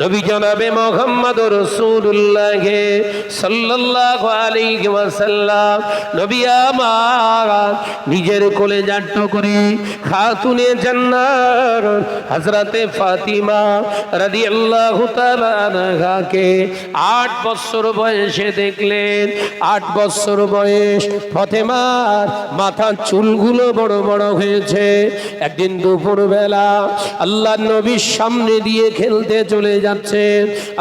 নবী জনাবে মুহাম্মদুর রাসূলুল্লাহ সাল্লাল্লাহু আলাইহি ওয়াসাল্লাম নবী আমার নিজের কলেজার টুকরি খাতুনে জান্নাত হযরতে ফাতিমা রাদিয়াল্লাহু তাআলা আনহাকে 8 বছর বয়সে দেখলেন। 8 বছর বয়স, ফাতেমার মাথার চুলগুলো বড় বড় হয়েছে। একদিন দুপুর বেলা আল্লাহ নবীর সামনে দিয়ে খেলতে চলে যাচ্ছে।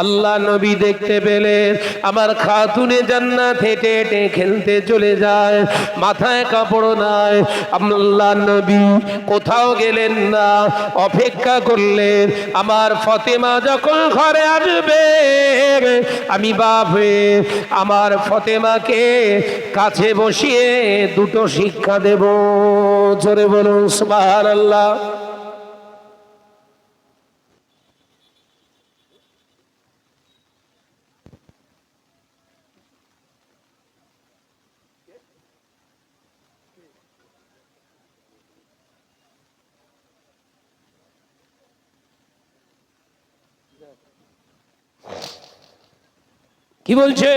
আল্লাহ নবী দেখতে পেলেন আমার খাতুনে জান্নাত হেঁটে হেঁটে খেলতে চলে যায়, মাথায় কাপড় নাই। আল্লাহ নবী কোথাও গেলেন না, অপেক্ষা করলেন আমার ফাতেমা যখন ঘরে আসবে আমি বাপ হয়ে আমার ফাতেমাকে কাছে বসিয়ে দুটো শিক্ষা দেব। জোরে বলুন সুবহানাল্লাহ। কি বলছে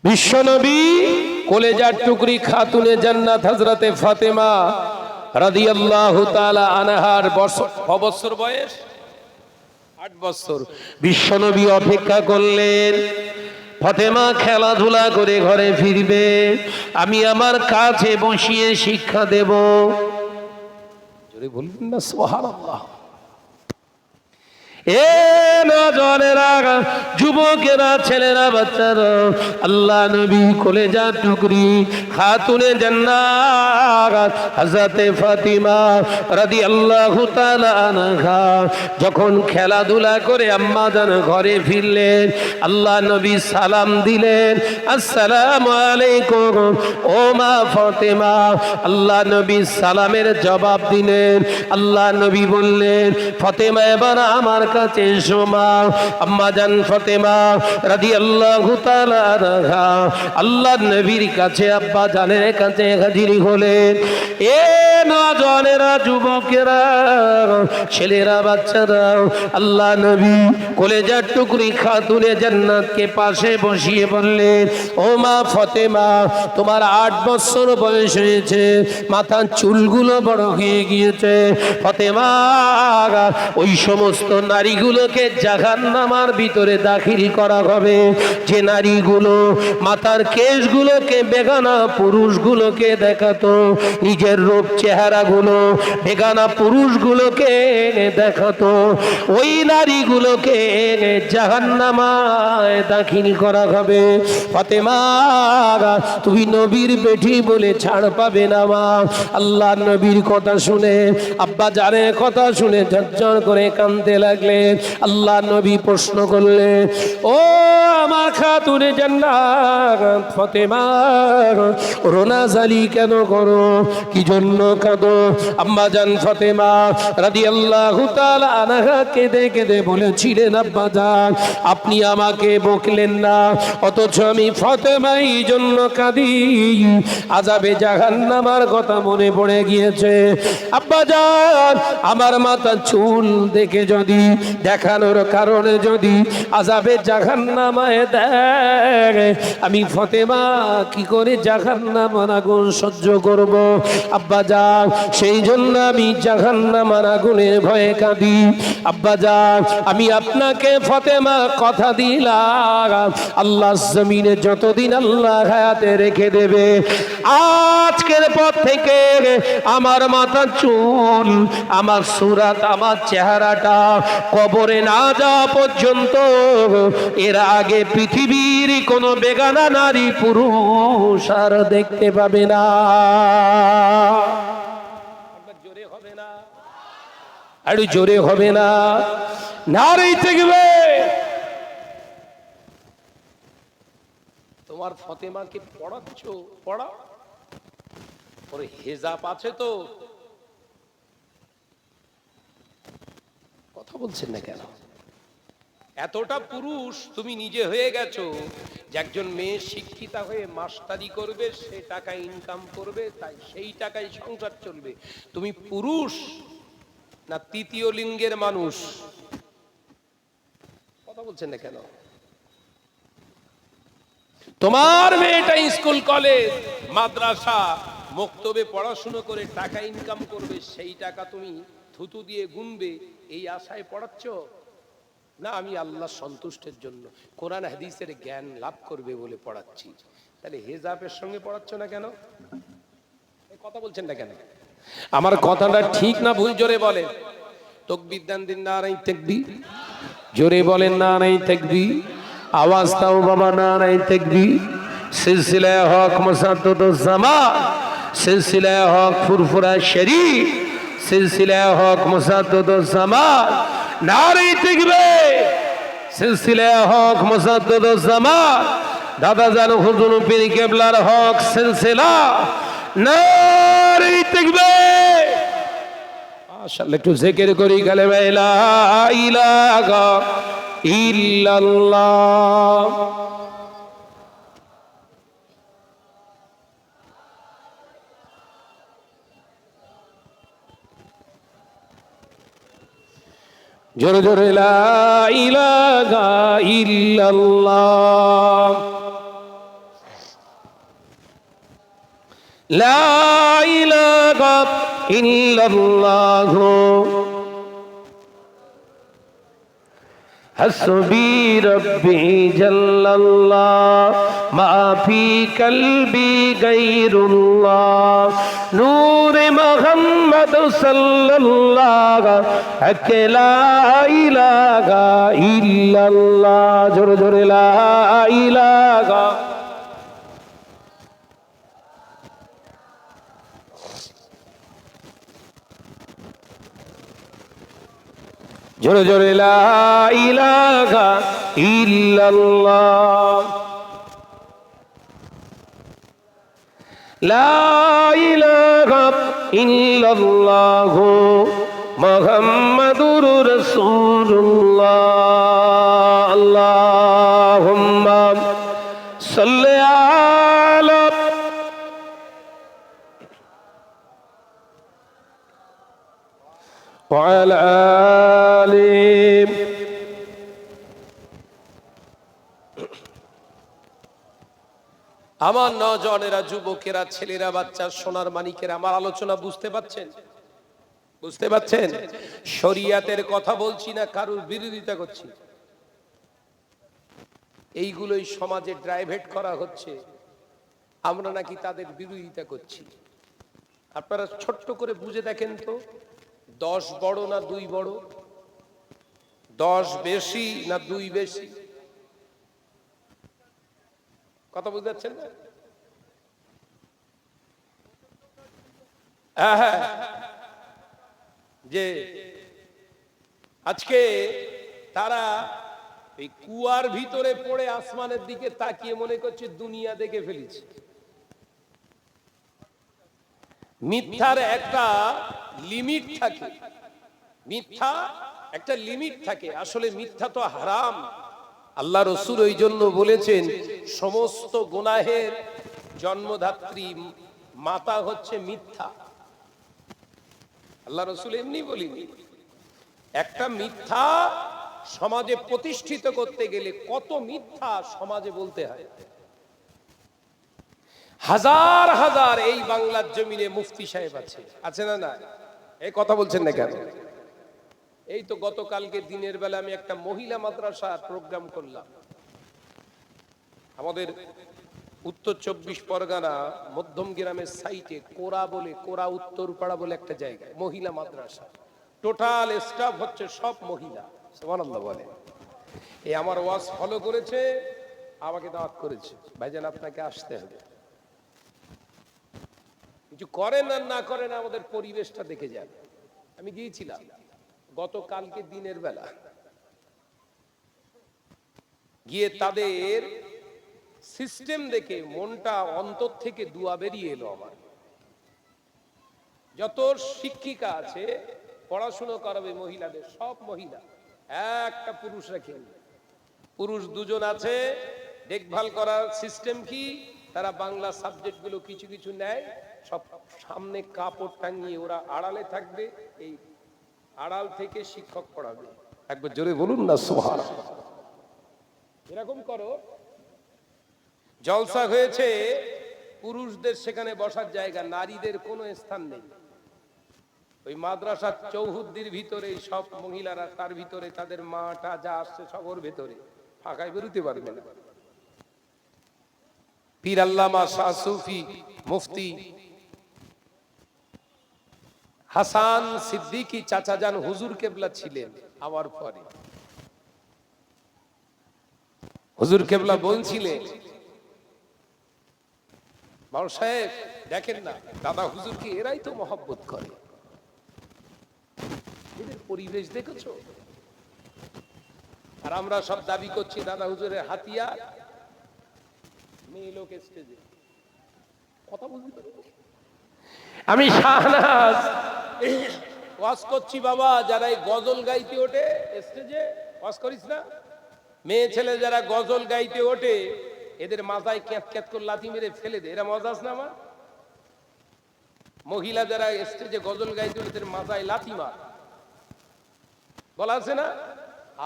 বিশ্বনবী? কলেজার টুকরি খাতুনে জান্নাত হযরতে ফাতেমা রাদিয়াল্লাহু তাআলা আনহার বছর বয়স 8 বছর। বিশ্বনবী অপেক্ষা করলেন ফাতেমা খেলাধুলা করে ঘরে ফিরবে, আমি আমার কাছে বসিয়ে শিক্ষা দেব। জোরে বলবেন না সুবহানাল্লাহ। এ নজরেরা, যুবকেরা, ছেলেরা, বাচ্চারা, আল্লাহ নবী কলেজার টুকরি খাতুনে জান্নাত হযরতে ফাতিমা রাদিয়াল্লাহু তাআলা আনহা যখন খেলাধুলা করে আম্মা জান ঘরে ফিরলেন, আল্লাহ নবী সালাম দিলেন, আসসালামু আলাইকুম ও মা ফাতেমা। আল্লাহ নবী সালামের জবাব দিলেন। আল্লাহ নবী বললেন, ফাতেমা এবার আমার কাছে এসো মা। আম্মা জান ফাতেমা রাদিয়াল্লাহু তাআলা আনহা আল্লাহর নবীর কাছে আব্বা জানের কাছে হাজির হলেন। এ নওজওয়ানেরা, যুবকেরা, ছেলেরা, বাচ্চারা, আল্লাহ নবী কলেজার টুকরি খাতুনে জান্নাতকে পাশে বসিয়ে বললেন, ও মা ফাতেমা, তোমার 8 বছর বয়স হয়েছে, মাথার চুলগুলো বড় হয়ে গিয়েছে। ফাতেমা, ওই সমস্ত নারীগুলোকে জাহান্নামের ভিতরে দাখিল করা হবে যে নারীগুলো মাথার কেশগুলোকে বেগানা পুরুষগুলোকে দেখাতো, নিজের রূপ চেহারাগুলো বেগানা পুরুষগুলোকে দেখাতো, ওই নারীগুলোকে জাহান্নামায় দাখিল করা হবে। ফাতেমা, তুমি নবীর বেটি বলে ছাড় পাবে না মা। আল্লাহ নবীর কথা শুনে, আব্বা জানের কথা শুনে ঝরঝর করে কাঁদতে লাগলেন। আল্লাহ নবী প্রশ্ন করলেন, ও আমার খাতুনে জান্নাত ফাতেমা, রোনাজালি কেন করো? কি জন্য কাঁদো? আম্মা জান ফাতেমা রাদিয়াল্লাহু তাআলা আনহা কেঁদে কেঁদে বলেছিলেন, আব্বা জান, আপনি আমাকে বকলেন না, অথচ আমি ফাতেমা এই জন্য কাঁদি, আযাবে জাহান্নামের কথা মনে পড়ে গিয়েছে। আব্বা জান, আমার মাথা চুল দেখে যদি, দেখানোর কারণে যদি আযাবে জাহান্নামে দেয়, আমি ফাতেমা কি করে জাহান্নামের আগুন সহ্য করব? আব্বা জান, সেই জন্য আমি জাহান্নামের আগুনের ভয়ে কাঁদি। আব্বা জান, আমি আপনাকে ফাতেমা কথা দিলাম, আল্লাহ জমিনে যতদিন আল্লাহ হায়াতে রেখে দেবে, আজকের পর থেকে আমার মাথা চুল, আমার সুরাত, আমার চেহারাটা কবরে না যাওয়া পর্যন্ত এর আগে পৃথিবীর কোনো বেগানা নারী পুরুষ আর দেখতে পাবে না। জোরে হবে না? আর জোরে হবে না? নারী থাকবে। তোমার ফাতেমাকে পড়াচ্ছ, পড়াও, ওর হেজাব আছে তো। কথা বলছেন না কেন? এতটা পুরুষ তুমি নিজে হয়ে গেছো যে একজন মেয়ে শিক্ষিতা হয়ে মাস্টারি করবে, সে টাকা ইনকাম করবে, তাই সেই টাকায় সংসার চলবে। তুমি পুরুষ না তৃতীয় লিঙ্গের মানুষ? কথা বলছেন না কেন? তোমার মেয়েটা স্কুল কলেজ মাদ্রাসা মক্তবে পড়াশুনো করে টাকা ইনকাম করবে, সেই টাকা তুমি থুতু দিয়ে গুনবে এই আশায় পড়াচ্ছ? না, আমি আল্লাহ সন্তুষ্টের জন্য কোরআন হাদিসের জ্ঞান লাভ করবে বলে পড়াচ্ছি। তাহলে হেজাবের সঙ্গে পড়াচ্ছ না কেন? কথা বলছেন না কেন? আমার কথাটা ঠিক না ভুল? জোরে বলেন। তাকবীর দেন, দিন নারায়ে তাকবীর। জোরে বলেন নারায়ে তাকবীর। আওয়াজ দাও বাবা, নারায়ে তাকবীর। সিলসিলা হক মুসাদ্দাদুজ জামান, সিলসিলা হক ফুরফুরা শরীফ, সিলসিলা হক মুসাদ্দাদুজ জামান, নারায়ে তাকবীর। সিলসিলা হক মুসাদ্দাদুজ জামান, দাদা জান হুজুর পীর কেবলার হক সিলসিলা, নারায়ে তাকবীর। মাশাআল্লাহ, একটু জিকির করি কালেমা লা ইলাহা ইল্লাল্লাহ। জোরে জোরে লা ইলাহা ইল্লাল্লাহ, লা ইলাহা ইল্লাল্লাহ, হাসবি রব্বি জাল্লাল্লাহ, মা ফি কলবি গায়রুল্লাহ, নূরে মুহাম্মদ সাল্লাল্লাহু আলাইহি লা ইলাহা ইল্লাল্লাহ। জোরে জোরে লা ইলাহা। জোরে জোরে লা ইলাহা ইল্লাল্লাহ, লা ইলাহা ইল্লাল্লাহ, মুহাম্মাদুর রাসূলুল্লাহ। আল্লাহুম্মা সাল্লি আলা ওয়া আলা আলি। আমার নওজওয়ানেরা, যুবকেরা, ছেলেরা, বাচ্চা, সোনার মানিকেরা, আমার আলোচনা বুঝতে পাচ্ছেন? বুঝতে পাচ্ছেন? শরিয়াতের কথা বলছি না, কারোর বিরোধিতা করছি। এইগুলোই সমাজে ড্রাইভেট করা হচ্ছে, আমরা নাকি তাদের বিরোধিতা করছি। আপনারা ছোট্ট করে বুঝে দেখেন তো, 10 বড় না 2 বড়? 10 বেশি না 2 বেশি? কথা বুঝতে পারছেন না? হ্যাঁ, যে আজকে তারা এই কুয়ার ভিতরে পড়ে আসমানের দিকে তাকিয়ে মনে করছে দুনিয়া দেখে ফেলেছে। মিথ্যার একটা লিমিট থাকে, মিথ্যা একটা লিমিট থাকে। আসলে মিথ্যা তো হারাম। আল্লাহ রসুল ওই জন্য বলেছেন, সমস্ত গুনাহের জন্মদাত্রী মাতা হচ্ছে মিথ্যা। আল্লাহ রসুল এমনি বলিনি। একটা মিথ্যা সমাজে প্রতিষ্ঠিত করতে গেলে কত মিথ্যা সমাজে বলতে হয়। হাজার হাজার এই বাংলার জমিনে মুফতি সাহেব আছে না? না, এই কথা বলছেন না কেন? এই তো গতকালকে দিনের বেলা আমি একটা মহিলা মাদ্রাসার প্রোগ্রাম করলাম। আমাদের উত্তর 24 পরগনা মধ্যম গ্রামের সাইটে কোরা উত্তরপাড়া বলে একটা জায়গায় মহিলা মাদ্রাসা। টোটাল স্টাফ হচ্ছে সব মহিলা। সুবহানাল্লাহ বলে। এই আমার ওয়াজ ফলো করেছে, আমাকে দাওয়াত করেছে, ভাইজান আপনাকে আসতে হবে। কিছু করেন আর না করেন, আমাদের পরিবেশটা দেখে যান। আমি গিয়েছিলাম গতকালকে দিনের বেলা, গিয়ে তাদের সিস্টেম দেখে মনটা অন্তর থেকে দোয়া বেরিয়ে এলো আমার। যত শিক্ষিকা আছে পড়াশুনো করাবে মহিলাদের, সব মহিলা, একটা পুরুষ রাখেন। পুরুষ 2 জন আছে, দেখভাল করার সিস্টেম কি, তারা বাংলা সাবজেক্ট গুলো কিছু কিছু নেয়, সব সামনে কাপড় টাঙিয়ে ওরা আড়ালে থাকবে। এই আড়াল থেকে শিক্ষক পড়াবে। একবার জোরে বলুন না সুবহানাল্লাহ। এরকম করো। জলসা হয়েছে, পুরুষদের সেখানে বসার জায়গা, নারীদের কোনো স্থান নেই। ওই মাদ্রাসার চৌহদ্দির ভিতরে সব মহিলারা, তার ভিতরে তাদের মাটা যা আসছে সবর ভেতরে, ফাঁকায় বেরোতে পারবে না। পীর আল্লামা শাহ সুফি মুফতি হাসান সিদ্দিকী চাচাজান হুজুর কেবলা ছিলেন আমার পরে। হুজুর কেবলা বলছিলেন, মাওলানা সাহেব দেখেন না, দাদা হুজুরকে এরাই তো মহব্বত করে, এদের পরিবেশ দেখেছো? আর আমরা সব দাবি করছি দাদা হুজুরের হাতিয়ার, মেয়ে লোক স্টেজে কথা বলতে পারি। আমি শাহনাজ ওয়াজ করছি বাবা, যারা এই গজল গাইতে ওঠে স্টেজে, ওয়াজ করিস না, মেয়ে ছেলে যারা গজল গাইতে ওঠে এদের মাথায় ক্যাত ক্যাত করে লাথি মেরে ফেলে দে, এরা মজা আছে না আমার? মহিলা যারা স্টেজে গজল গাইতে ওঠে এদের মাথায় লাথি মার, বলা আছে না?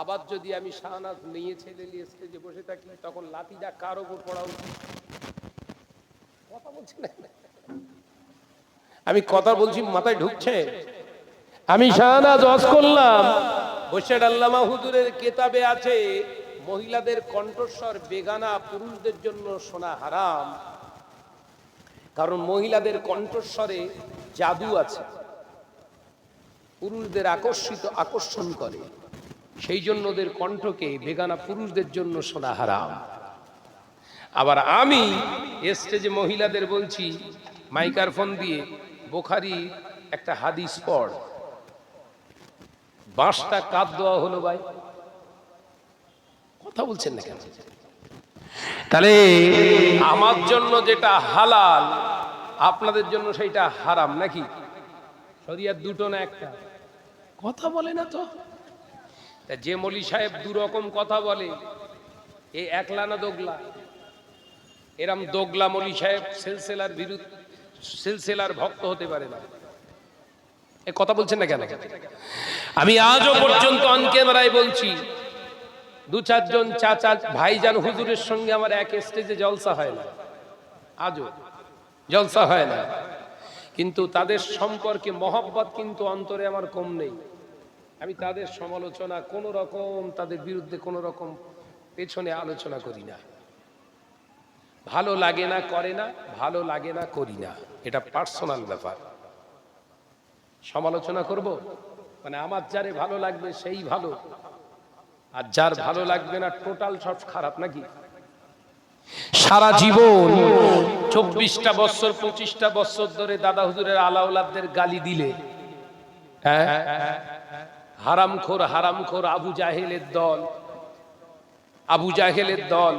আবার যদি আমি শাহনাজ মেয়ে ছেলে নিয়ে স্টেজে বসে থাকি তখন লাঠিটা কার ওপর পড়া উচিত? কথা বলছি না, আমি কথা বলছি মাথায় ঢুকছে। আমি শাহনাজ ওয়াজ করলাম, বশির আল্লামা হুজুরের কিতাবে আছে মহিলাদের কণ্ঠস্বর বেগানা পুরুষদের জন্য শোনা হারাম, কারণ মহিলাদের কণ্ঠস্বরে জাদু আছে, পুরুষদের আকর্ষণ করে, সেই জন্য ওদের কণ্ঠকে বেগানা পুরুষদের জন্য শোনা হারাম। আবার আমি স্টেজে মহিলাদের বলছি মাইক্রোফোন দিয়ে, বুখারী একটা হাদিস পড়, বাঁশটা কাঁদ দেওয়া হলো ভাই, কথা বলছেন না কেন? তাহলে আমার জন্য যেটা হালাল আপনাদের জন্য সেইটা হারাম নাকি? শরিয়াত দুটো না একটা? কথা বলে না তো। যে মৌলী সাহেব দু রকম কথা বলে, এ একলা না দোগলা? এরম দোগলা মৌলী সাহেব সিলসিলার বিরুদ্ধে, সিলসিলার ভক্ত হতে পারে না। এ কথা বলছেন না কেন? আমি আজও পর্যন্ত অন ক্যামেরায় বলছি, দু চারজন চাচা ভাইজান হুজুরের সঙ্গে আমার এক স্টেজে জলসা হয় না, আজও জলসা হয় না, কিন্তু তাদের সম্পর্কে মহব্বত কিন্তু অন্তরে আমার কম নেই। আমি তাদের সমালোচনা কোন রকম, তাদের বিরুদ্ধে কোন রকম পেছনে আলোচনা করি না। ভালো লাগে না করে না, ভালো লাগে না করি না, এটা পার্সোনাল ব্যাপার। সমালোচনা করব মানে আমার যারে ভালো লাগবে সেই ভালো, আর যার ভালো লাগবে না টোটাল সব খারাপ নাকি? সারা জীবন 24টা বছর 25টা বছর ধরে দাদা হুজুরের আলাউলাদদের গালি দিলে, হারামখোর হারামখোর আবু জাহেলের দল, আবু জাহেলের দল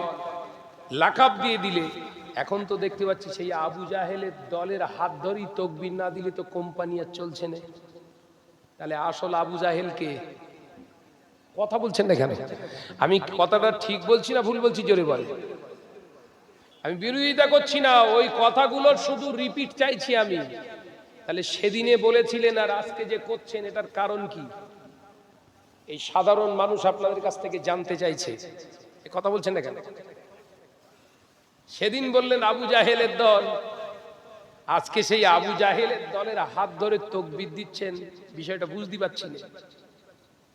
লাকাব দিয়ে দিলে, এখন তো দেখতে পাচ্ছি সেই আবু জাহেলের দলের হাত ধরেই তাকবীর না দিলে তো কোম্পানি আর চলছে না। তাহলে আসল আবু জাহেলকে? কথা বলছেন না কেন? আমি কথাটা ঠিক বলছি না ভুল বলছি? জোরে বল। আমি বিরোধিতা করছি না, ওই কথাগুলোর শুধু রিপিট চাইছি আমি। তাহলে সেদিনে বলেছিলেন আর আজকে যে করছেন এটার কারণ কি? এই সাধারণ মানুষ আপনাদের কাছ থেকে জানতে চাইছে। এই কথা বলছেন না কেন? সেদিন বললেন আবু জাহেলের দল, আজকে সেই আবু জাহেলের দলের হাত ধরে তাকবীর দিচ্ছেন, বিষয়টা বুঝতে পারছি না।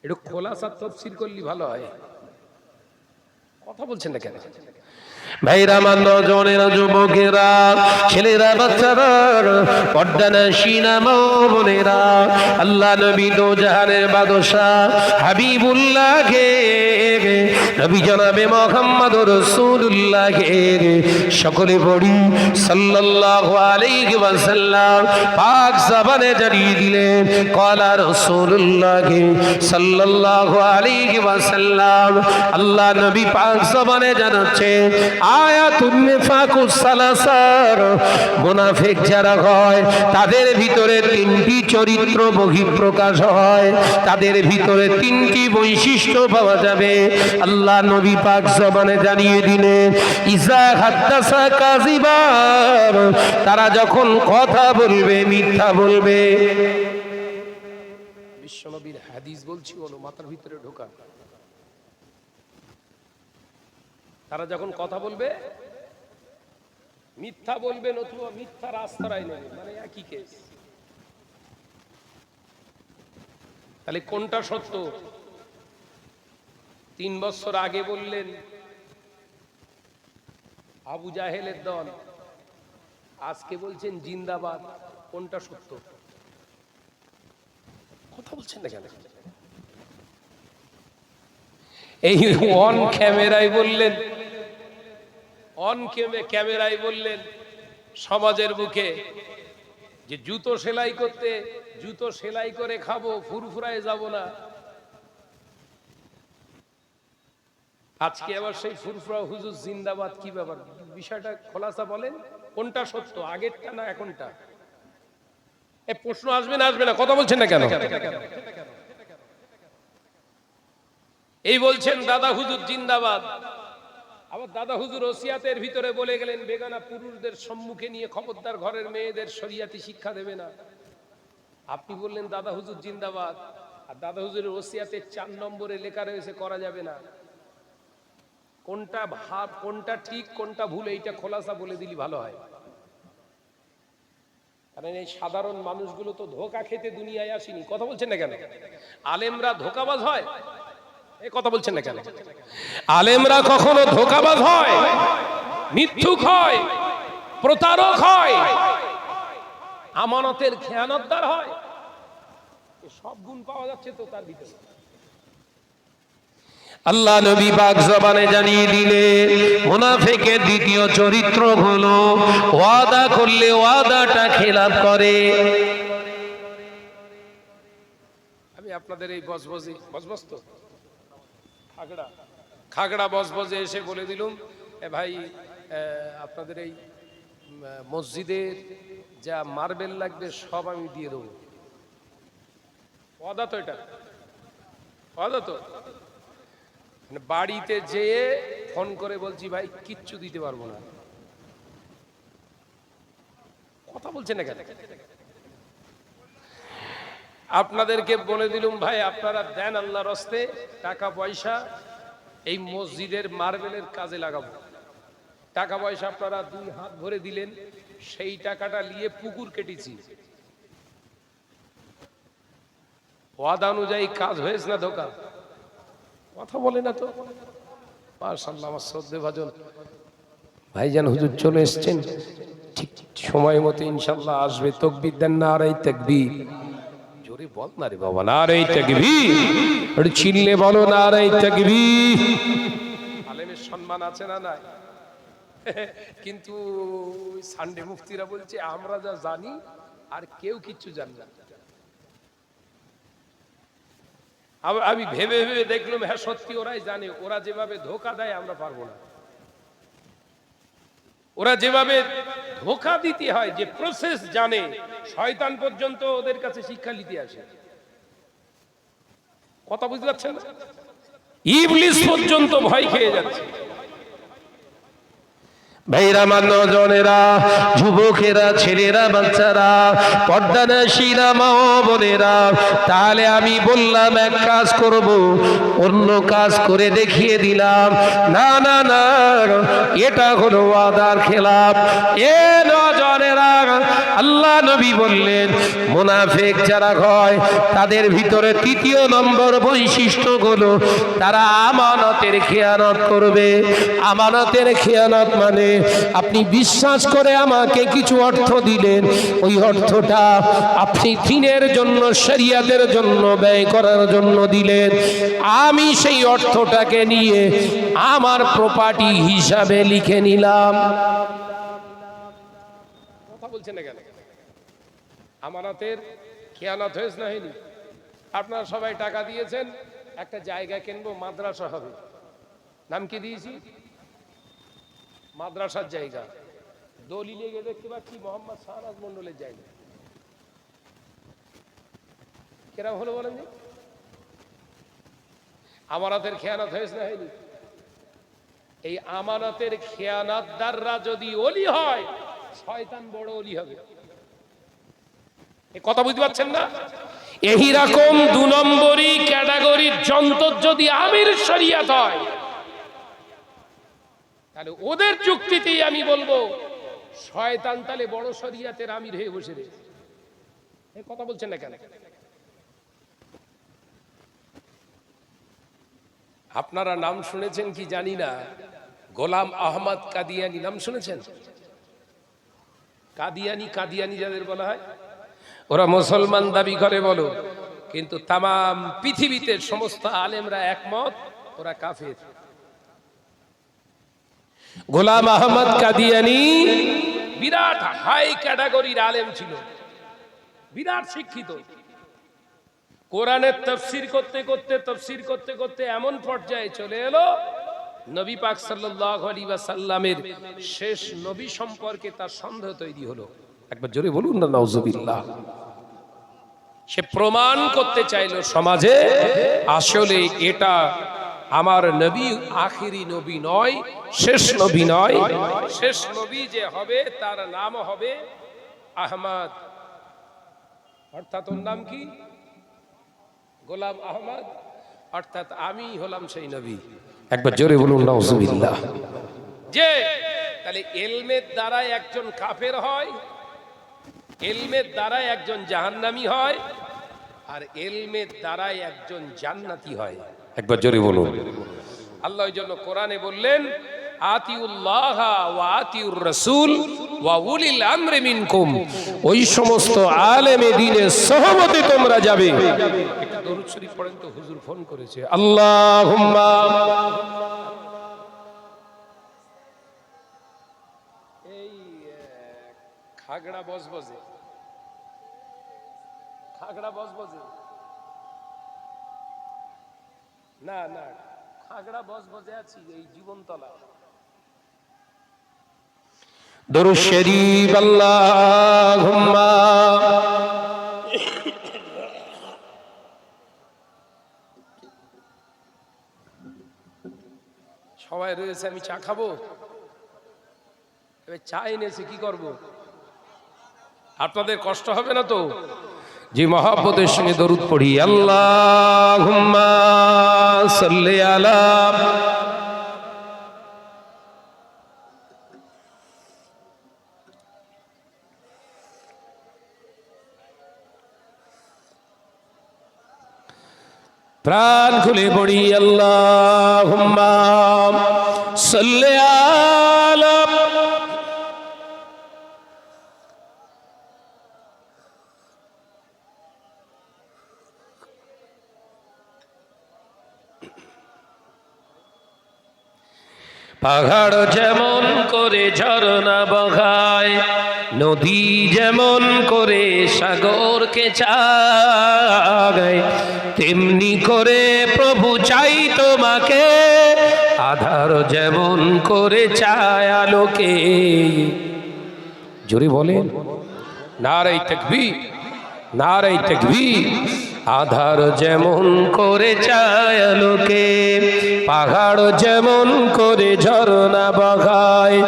একটু খোলাসা তাফসীর করলে ভালো হয়। কথা বলছেন না কেন? ভাইরা, আমার নজনেরা, যুবকেরা, ছেলেরা, বাচ্চারা, পর্দানশীনা মা বোনেরা, আল্লাহ নবী দো জাহানের বাদশাহ হাবিবুল্লাহকে, নবী জনাবে মুহাম্মদুর রাসূলুল্লাহকে সকলে পড়ি সাল্লাল্লাহু আলাইহি ওয়াসাল্লাম পাক জবানে জানিয়ে দিলেন, ক্বালা রাসূলুল্লাহ সাল্লাল্লাহু আলাইহি ওয়াসাল্লাম, আল্লাহ নবী পাক জবানে জানাচ্ছে, আয়াতুন নিফাকুস সালাসার, মুনাফিক যারা হয় তাদের ভিতরে তিনটি চরিত্র বহিঃপ্রকাশ হয়, তাদের ভিতরে তিনটি বৈশিষ্ট্য পাওয়া যাবে। আল্লাহ নবী পাক জবানে জানিয়ে দিলেন, ইজা হাদ্দাসা কাযিবা, তারা যখন কথা বলবে মিথ্যা বলবে। বিশ্ব বিশ্বনবীর হাদিস বলছি, হলো মাথার ভিতরে ঢোকা। তারা যখন কথা বলবে মিথ্যা বলবেন অথবা মিথ্যার আশ্রয় নেবেন, মানে একই কেস। তাহলে কোনটা সত্য? 3 বছর আগে বললেন আবু জাহেলের দল, আজকে বলছেন জিন্দাবাদ, কোনটা সত্য? কথা বলছেন না কেন? এই অন ক্যামেরায় বললেন, অন ক্যামেরায় বললেন সমাজের মুখে যে জুতো সেলাই করতে, জুতো সেলাই করে খাবো, ফুরফুরায় যাব না। আজকে আবার সেই ফুরফুরা হুজুর জিন্দাবাদ, কি ব্যাপার? বিষয়টা খোলাসা বলেন, কোনটা সত্য, আগেরটা না এখনটা? এই প্রশ্ন আসবে না, আসবে না? কথা বলছেন না কেন? এই বলছেন দাদা হুজুর জিন্দাবাদ, আবার দাদা হুজুর ওসিয়াতের ভিতরে বলে গেলেন বেগানা পুরুষদের সম্মুখে নিয়ে খবরদার ঘরের মেয়েদের শরিয়াতি শিক্ষা দেবে না। আপনি বললেন দাদা হুজুর জিন্দাবাদ, আর দাদা হুজুরের ওসিয়াতে 4 নম্বরে লেখা রয়েছে করা যাবে না। কোনটা ভাব, কোনটা ঠিক, কোনটা ভুল, এইটা খোলাসা বলে দিলি ভালো হয়। কারণ এই সাধারণ মানুষগুলো তো ধোঁকা খেতে দুনিয়ায় আসেনি। কথা বলছেন না কেন? আলেমরা ধোঁকাবাজ হয়? এই কথা বলছেন না কেন? আলেমরা কখনো ধোঁকাবাজ হয়, মিথ্যুক হয়, প্রতারক হয়, আমানতের খেয়ানতদার হয়? সব গুণ পাওয়া যাচ্ছে তো তার ভিতরে। আল্লাহ নবী পাক জবানে জানিয়ে দিলেন মুনাফিকের দ্বিতীয় চরিত্র হলো ওয়াদা করলে ওয়াদাটা খেলাফ করে। আমি আপনাদের এই বজবজ তো খাগড়া বজবজে এসে বলে দিলুম, ভাই আপনাদের এই মসজিদের যা মার্বেল লাগবে সব আমি দিয়ে দেবো। ওয়াদা তো, এটা ওয়াদা তো। বাড়িতে যেয়ে ফোন করে বলছি ভাই কিচ্ছু দিতে পারবো না। কথা বলছেন না কেন? আপনাদেরকে বলে দিলুম ভাই আপনারা দেন আল্লাহর রাস্তে টাকা পয়সা, এই মসজিদের মার্বেলের কাজে লাগাবো। টাকা পয়সা আপনারা 2 হাত ভরে দিলেন, সেই টাকাটা নিয়ে পুকুর কেটেছি। ওয়াদা অনুযায়ী কাজ হয়েছে না ধোকা? কথা বলে না তো। মাশাআল্লাহ, আমার শ্রদ্ধেয় ভাজন ভাইজান হুজুর চলে এসেছেন, ঠিক সময় মতো ইনশাআল্লাহ আসবে। তাকবীর দেন, নারে তাকবীর। জোরে বল না রে বাবা, নারে তাকবীর। একটু চিল্লে বলো নারে তাকবীর। আলেমের সম্মান আছে না নাই? কিন্তু সানডে মুফতিরা বলছে আমরা যা জানি আর কেউ কিচ্ছু জানে না। আমি ভেবে ভেবে দেখলাম হ্যাঁ সত্যি ওরাই জানে। ওরা যেভাবে ধোকা দেয় আমরা পারবো না। ওরা যেভাবে ধোকা দিতে হয়, যে প্রসেস জানে, শয়তান পর্যন্ত ওদের কাছে শিক্ষা নিতে আসে। কথা বুঝতে পারছেন না? ইবলিস পর্যন্ত ভয় খেয়ে যাচ্ছে। ভাইরা, নজনেরা, যুবকেরা, ছেলেরা, বাচ্চারা, পর্দানাশীরা, মা বোনেরা, তাহলে আমি বললাম এক কাজ করব, অন্য কাজ করে দেখিয়ে দিলাম। না না না, এটা হলো ওয়াদার খেলাফ। এ নজনেরা, আল্লাহ নবী বললেন মুনাফিক যারা হয় তাদের ভিতরে 3য় নম্বর বৈশিষ্ট্য হলো তারা আমানতের খেয়ানত করবে। আমানতের খেয়ানত মানে আপনি বিশ্বাস করে আমাকে কিছু অর্থ দিলেন, ওই অর্থটা আপনি দ্বীনের জন্য, শরিয়াতের জন্য ব্যয় করার জন্য দিলেন। আমি সেই অর্থটাকে নিয়ে আমার প্রপার্টি হিসাবে লিখে নিলাম। কথা বলছেন না কেন? আমানতের খেয়ানত হয়েছে না হয়নি? আপনারা সবাই টাকা দিয়েছেন, একটা জায়গা কিনবো, মাদ্রাসা হবে। নাম কি দিয়েছি? মাদ্রাসার জায়গা। দলিলে গিয়ে দেখতে পাচ্ছি মোহাম্মদ শাহনাজ মন্ডলের জায়গা। কেরাম হলো বলেন? আমানতের খেয়ানত হয়েছে না হয়নি? এই আমানতের খেয়ানতদাররা যদি ওলি হয়, শয়তান বড় ওলি হবে। কথা বুঝতে পারছেন না? এই রকম 2 নম্বরই ক্যাটাগরির যন্ত্র যদি আমির শরিয়াত হয়, তাহলে ওদের যুক্তিতেই আমি বলবো শয়তান তাহলে বড় শরিয়াতের আমির হয়ে বসে রে। এই কথা বলছেন না কেন? আপনারা নাম শুনেছেন কি জানি না, গোলাম আহমদ কাদিয়ানি নাম শুনেছেন? কাদিয়ানি যাদের বলা হয়, ওরা মুসলমান দাবি করে বলো, কিন্তু তামাম পৃথিবীতে সমস্ত আলেমরা একমত ওরা কাফের। গোলাম আহমদ কাদিয়ানি বিরাট হাই ক্যাটাগরির আলেম ছিল, বিরাট শিক্ষিত। কোরআনের তাফসীর করতে করতে এমন পর্যায়ে চলে এলো, নবী পাক সাল্লাল্লাহু আলাইহি ওয়াসাল্লামের শেষ নবী সম্পর্কে তার সন্দেহ তৈরি হলো। একবার জোরে বলুন না নাউজুবিল্লাহ। সে প্রমাণ করতে চাইলো সমাজে আসলে এটা আমার নবী আখিরি নবী নয়, শেষ নবী নয়। শেষ নবী যে হবে তার নাম হবে আহমদ, অর্থাৎ ওর নাম কি? গোলাম আহমদ, অর্থাৎ আমি হলাম সেই নবী। একবার জোরে বলুন নাউজুবিল্লাহ। যে তাহলে ইলমের দ্বারা একজন কাফের হয়, ইলমের দ্বারা একজন জাহান্নামী হয়, আর ইলমের দ্বারা একজন জান্নাতি হয়। একবার জোরে বলুন। আল্লাহ ওই জন্য কোরআনে বললেন আতিউল্লাহ ওয়া আতিউর রাসূল ওয়া উলিল আমরি মিনকুম, ওই সমস্ত আলেমে দ্বীনের সহমতে তোমরা যাবে। একটা দরুদ শরীফ পড়েন তো, হুজুর ফোন করেছে। আল্লাহুম্মা এই খাগড়া বজবজে না না, খাগড়া বজবজে আছি এই জীবনতলা। দরুদ শরীফ আল্লাহুম্মা সবাই রয়েছে, আমি চা খাবো, এবার চা এনেছে কি করব? আপনাদের কষ্ট হবে না তো? যে মহব্বতের সঙ্গে দরুদ পড়ি। আল্লাহুম্মা সাল্লি আলা প্রাণ খুলে পড়ি। আল্লাহুম্মা সাল্লি আলা পাহাড় যেমন করে ঝরনা বগায়, নদী যেমন করে সাগরকে চায়, তেমনি করে প্রভু চাই তোমাকে, আধার যেমন করে চায় আলোকে। জোরে বলেন নারে তাকবীর, নারে তাকবীর। আধার যেমন করে চায় আলোকে, পাহাড় যেমন করে ঝরনা বগায়,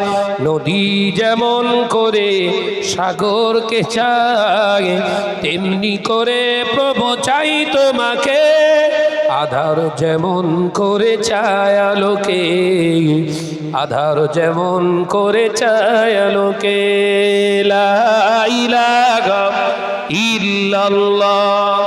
নদী যেমন করে সাগরকে চায়, তেমনি করে প্রভু চাই তোমাকে, আধার যেমন করে চায় আলোকে, আধার যেমন করে চায় আলোকে। লা ইলাহা ইল্লাল্লাহ।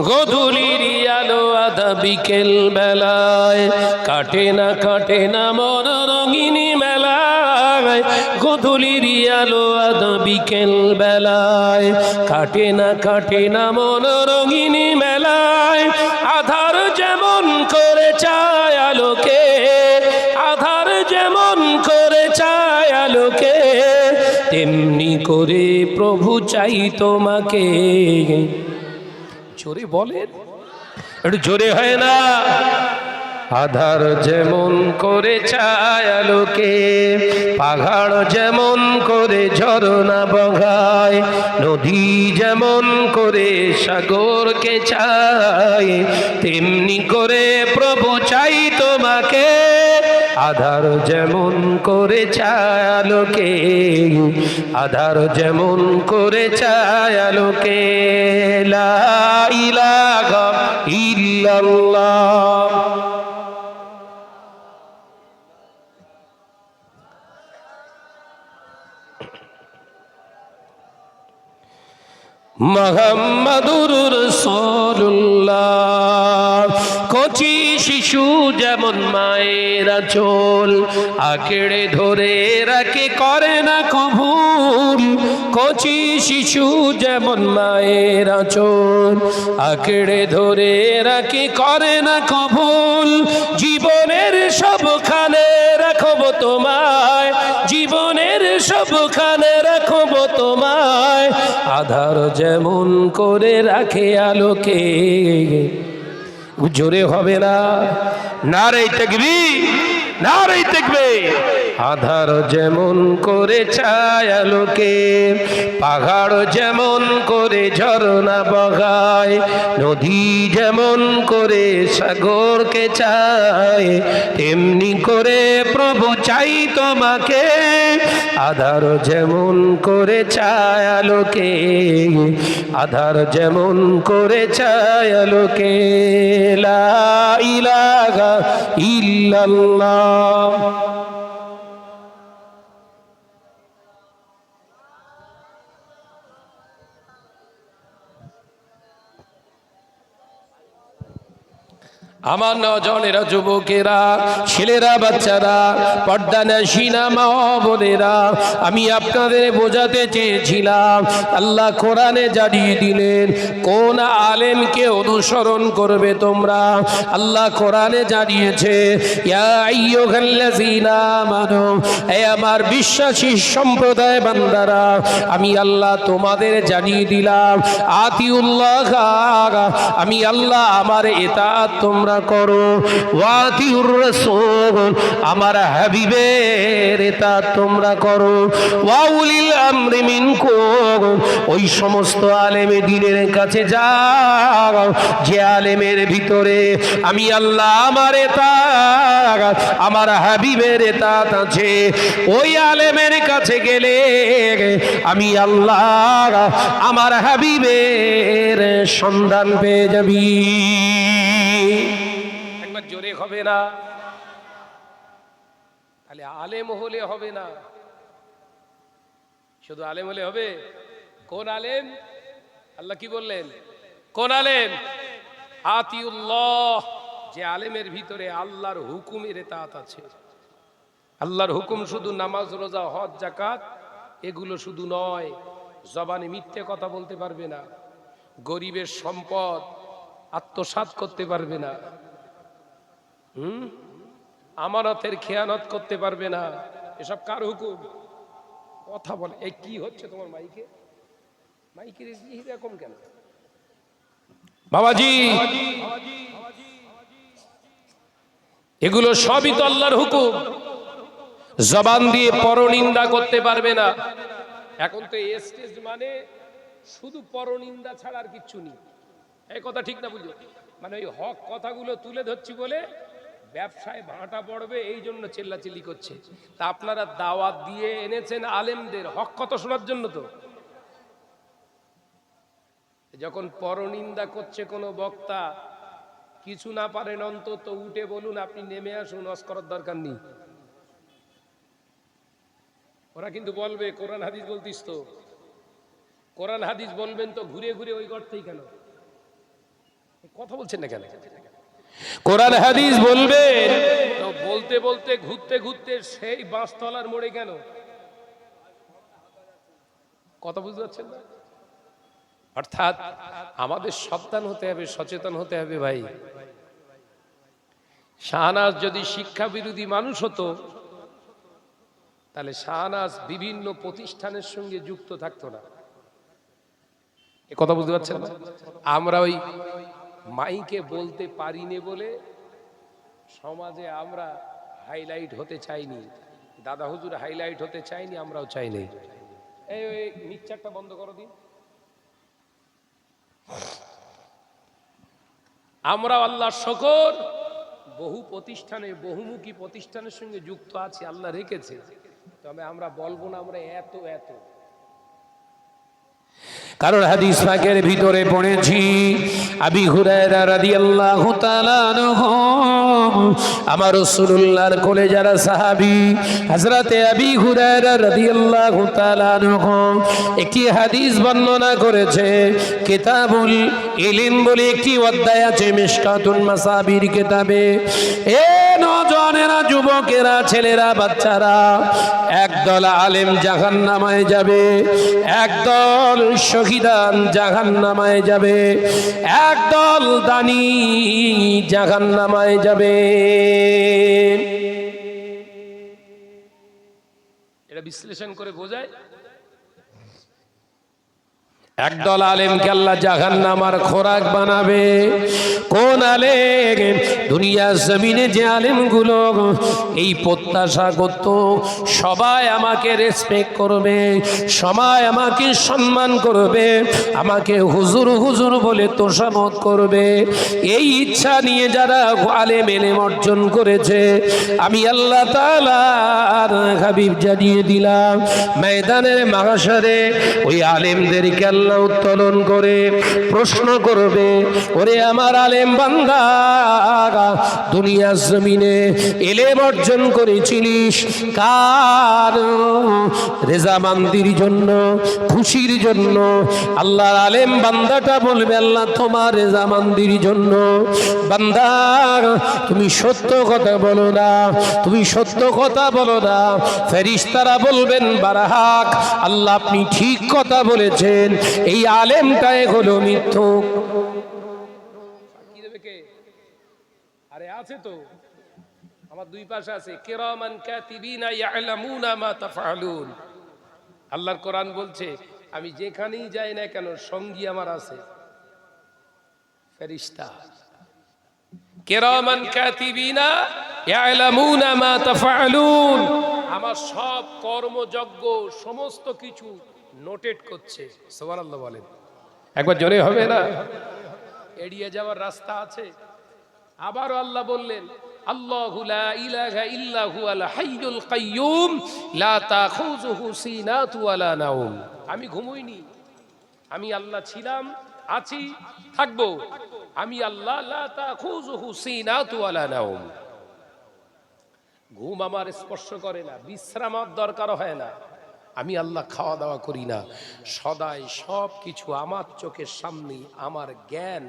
গোধূলির আলো আধা বিকেল বেলায়, কাটে না মন রঙিনী মেলায়, গোধূলির আলো আধা বিকেল বেলায়, কাটে না মন রঙিনী মেলায়, আধার যেমন করে চায় আলোকে, আধার যেমন করে চায় আলোকে, তেমনি করে প্রভু চাই তোমাকে। জোরে বলেন, একটু জোরে হয় না? আধার যেমন করে ছায়ালোকে, পাহাড় যেমন করে ঝরনা বগায়, নদী যেমন করে সাগরকে চায়, তেমনি করে প্রভু চাই তোমাকে। আধার যেমন করে ছায়ালোকে, আধার যেমন করে ছায়ালোকে। লা ইলাহা ইল্লাল্লাহ। মুহাম্মাদুর রাসূলুল্লাহ। কচি শিশু যেমন মায়ের আঁচল আঁকড়ে ধরে রাখে, করে না কবুল। কচি শিশু যেমন মায়ের আঁচল আঁকড়ে ধরে রাখে, করে না কবুল। জীবনের সবখানে রাখবো তোমায়, জীবনের সবখানে রাখবো তোমায়। আধার যেমন করে রাখে আলোকে, জোরে হবে না, নারে তাকবীর, নারে তাকবীর। আধার যেমন করে ছায়ালোকে, পাহাড় যেমন করে ঝরনা বগায়, নদী যেমন করে সাগরকে চায়, তেমনি করে প্রভু চাই তোমাকে। আধার যেমন করে ছায়ালোকে, আধার যেমন করে ছায়ালোকে। লা ইলাহা ইল্লাল্লাহ। আমার নজনেরা, যুবকেরা, ছেলেরা, বাচ্চারা, পর্দানশীনা মা বোনেরা, আমি আপনাদের বোঝাতে চেয়েছিলাম আল্লাহ কোরআনে জানিয়ে দিলেন কোন আলেমকে অনুসরণ করবে তোমরা। আল্লাহ কোরআনে জানিয়েছে, ইয়া আইয়ুহাল্লাযীনা আমানু, হে আমার বিশ্বাসী সম্প্রদায় বান্দারা, আমি আল্লাহ তোমাদের জানিয়ে দিলাম আতিউল্লাহ, আমি আল্লাহ আমার ইতাআত তোমরা করো, ওয়াতিউর রাসূল, আমার হাবিবের ইতাআত তোমরা করো, ওয়াউলিল আমরি মিনকুম, ওই সমস্ত আলেমে দ্বীনের কাছে যাও যে আলেমের ভিতরে আমি আল্লাহ আমার ইতাআত, আমার হাবিবের ইতাআত আছে। ওই আলেমের কাছে গেলে আমি আল্লাহ আমার হাবিবের সন্ধান পেয়ে যাবি। একবার জোরে হবে না, খালি আলেম হলে হবে না, শুধু আলেম হলে হবে? কোন আলেম? আল্লাহ কি বললেন? কোন আলেম? আতিউল্লাহ, যে আলেমের ভিতরে আল্লাহর হুকুমের ইতাআত আছে। আল্লাহর হুকুম শুধু নামাজ, রোজা, হজ, যাকাত, এগুলো শুধু নয়। জবানে মিথ্যে কথা বলতে পারবে না, গরিবের সম্পদ আত্মসাৎ করতে পারবে না, আমানতের খেয়ানত করতে পারবে না। এসব কার হুকুম? কথা বলে। এই কি হচ্ছে তোমার মাইকে? মাইকের এরকম কেন বাবাজি? এগুলো সবই তো আল্লাহর হুকুম। জবান দিয়ে পরনিন্দা করতে পারবে না। এখন তো স্টেজ মানে শুধু পরনিন্দা ছাড়া আর কিচ্ছু নেই। এই কথা ঠিক না বুঝলো? মানে ওই হক কথাগুলো তুলে ধরছি বলে ব্যবসায় ভাঁটা পড়বে, এই জন্য চিল্লাচিল্লি করছে। তা আপনারা দাওয়াত দিয়ে এনেছেন আলেমদের হক কথা শোনার জন্য। তো যখন পরনিন্দা করছে কোনো বক্তা, কিছু না পারেন অন্তত উঠে বলুন, আপনি নেমে আসুন, ওয়াজ করার দরকার নেই। ওরা কিন্তু বলবে কোরআন হাদিস বলতিস তো, কোরআন হাদিস বলবেন তো ঘুরে ঘুরে ওই গর্তেই কেন? কথা বলছেন না কেন? কোরআন হাদিস বলবেন তো বলতে বলতে ঘুরতে ঘুরতে সেই বাঁশতলার মোড়ে কেন? কথা বুঝতে পারছেন না? অর্থাৎ আমাদের সাবধান হতে হবে, সচেতন হতে হবে ভাই। শাহনাজ যদি শিক্ষা বিরোধী মানুষ হতো, তাহলে শাহনাজ বিভিন্ন প্রতিষ্ঠানের সঙ্গে যুক্ত থাকতো না। এ কথা বুঝতে পারছেন না? আমরা ওই মাইকে বলতে পারিনি বলে সমাজে আমরা হাইলাইট হতে চাইনি, দাদা হুজুর হাইলাইট হতে চাইনি, আমরাও চাইনি। এই ওই মিক্সচারটা বন্ধ করো দিন। আমরা আল্লাহর শুকর বহু প্রতিষ্ঠানে, বহুমুখী প্রতিষ্ঠানের সঙ্গে যুক্ত আছি, আল্লাহ রেখেছে। তবে আমরা বলবো না আমরা এত এত, কারণ হাদিস পাকের ভিতরে পড়েছি আবি হুরায়রা রাদিয়াল্লাহু তাআলা আনহু, আমার রাসূলুল্লাহর কোলে যারা সাহাবী হযরতে আবি হুরায়রা রাদিয়াল্লাহু তাআলা আনহু একটি হাদিস বর্ণনা করেছে। কিতাবুল ইলম বলে একটি অধ্যায় আছে মিশকাতুন মাসাবির কিতাবে। এ নওজওয়ানেরা, যুবকেরা, ছেলেরা, বাচ্চারা, একদল আলেম জাহান্নামে যাবে, একদল শহীদান জাহান্নামে যাবে, একদল দানী জাহান্নামে যাবে। এটা বিশ্লেষণ করে বোঝায় একদল আলেমকে আল্লাহ জাহান্নামার খোরাক বানাবে। কোন আলেম? দুনিয়ার জমিনে যে আলেমগুলো এই প্রত্যাশা করত সবাই আমাকে রেসপেক্ট করবে, সবাই আমাকে সম্মান করবে, আমাকে হুজুর হুজুর বলে তোষামত করবে, এই ইচ্ছা নিয়ে যারা আলেম এলেম অর্জন করেছে, আমি আল্লাহ তাআলার হাবিব জানিয়ে দিলাম ময়দানের মাহশরে ওই আলেমদেরকে আল্লাহ উত্তোলন করে প্রশ্ন করবে, ওরে আমার আলেম বান্দা, দুনিয়ার জমিনে ইলম অর্জন করেছিলিস কার রেজামান্দির জন্য, খুশির জন্য? আল্লাহর আলেম বান্দাটা বলবে আল্লাহ তোমার রেজামান্দির জন্য। বান্দা তুমি সত্য কথা বলো না, তুমি সত্য কথা বলো না। ফেরেশতারা বলবেন বারহাক, আল্লাহ আপনি ঠিক কথা বলেছেন, এই আলেমটাই হলো মিথ্যুক। আরে আছে তো আমার দুই পাশে আছে কিরামান কাতিবিনা ইয়ালামুনা মা তাফআলুন। আল্লাহর কোরআন বলছে আমি যেখানেই যাই না কেন সঙ্গী আমার আছে ফেরেশতা। কিরামান কাতিবিনা ইয়ালামুনা মা তাফআলুন, আমার সব কর্মযজ্ঞ সমস্ত কিছু নোটেট করছে। সুবহানাল্লাহ বলেন একবার জোরে হবে না? এড়িয়ে যাওয়ার রাস্তা আছে। আবারও আল্লাহ বললেন আল্লাহু লা ইলাহা ইল্লা হুয়াল হাইয়ুল কাইয়্যুম লা তাখুযুহু সিনাতু ওয়ালা নাওম। আমি ঘুমোইনি, আমি আল্লাহ ছিলাম, আছি, থাকবো। আমি আল্লাহ লা তাখুযুহু সিনাতু ওয়ালা নাওম। ঘুম আমার স্পর্শ করে না, বিশ্রামের দরকার হয় না। আমি আল্লাহ খাওয়া দাওয়া করি না, সদাই সব কিছু আমার চোখের সামনে, আমার জ্ঞান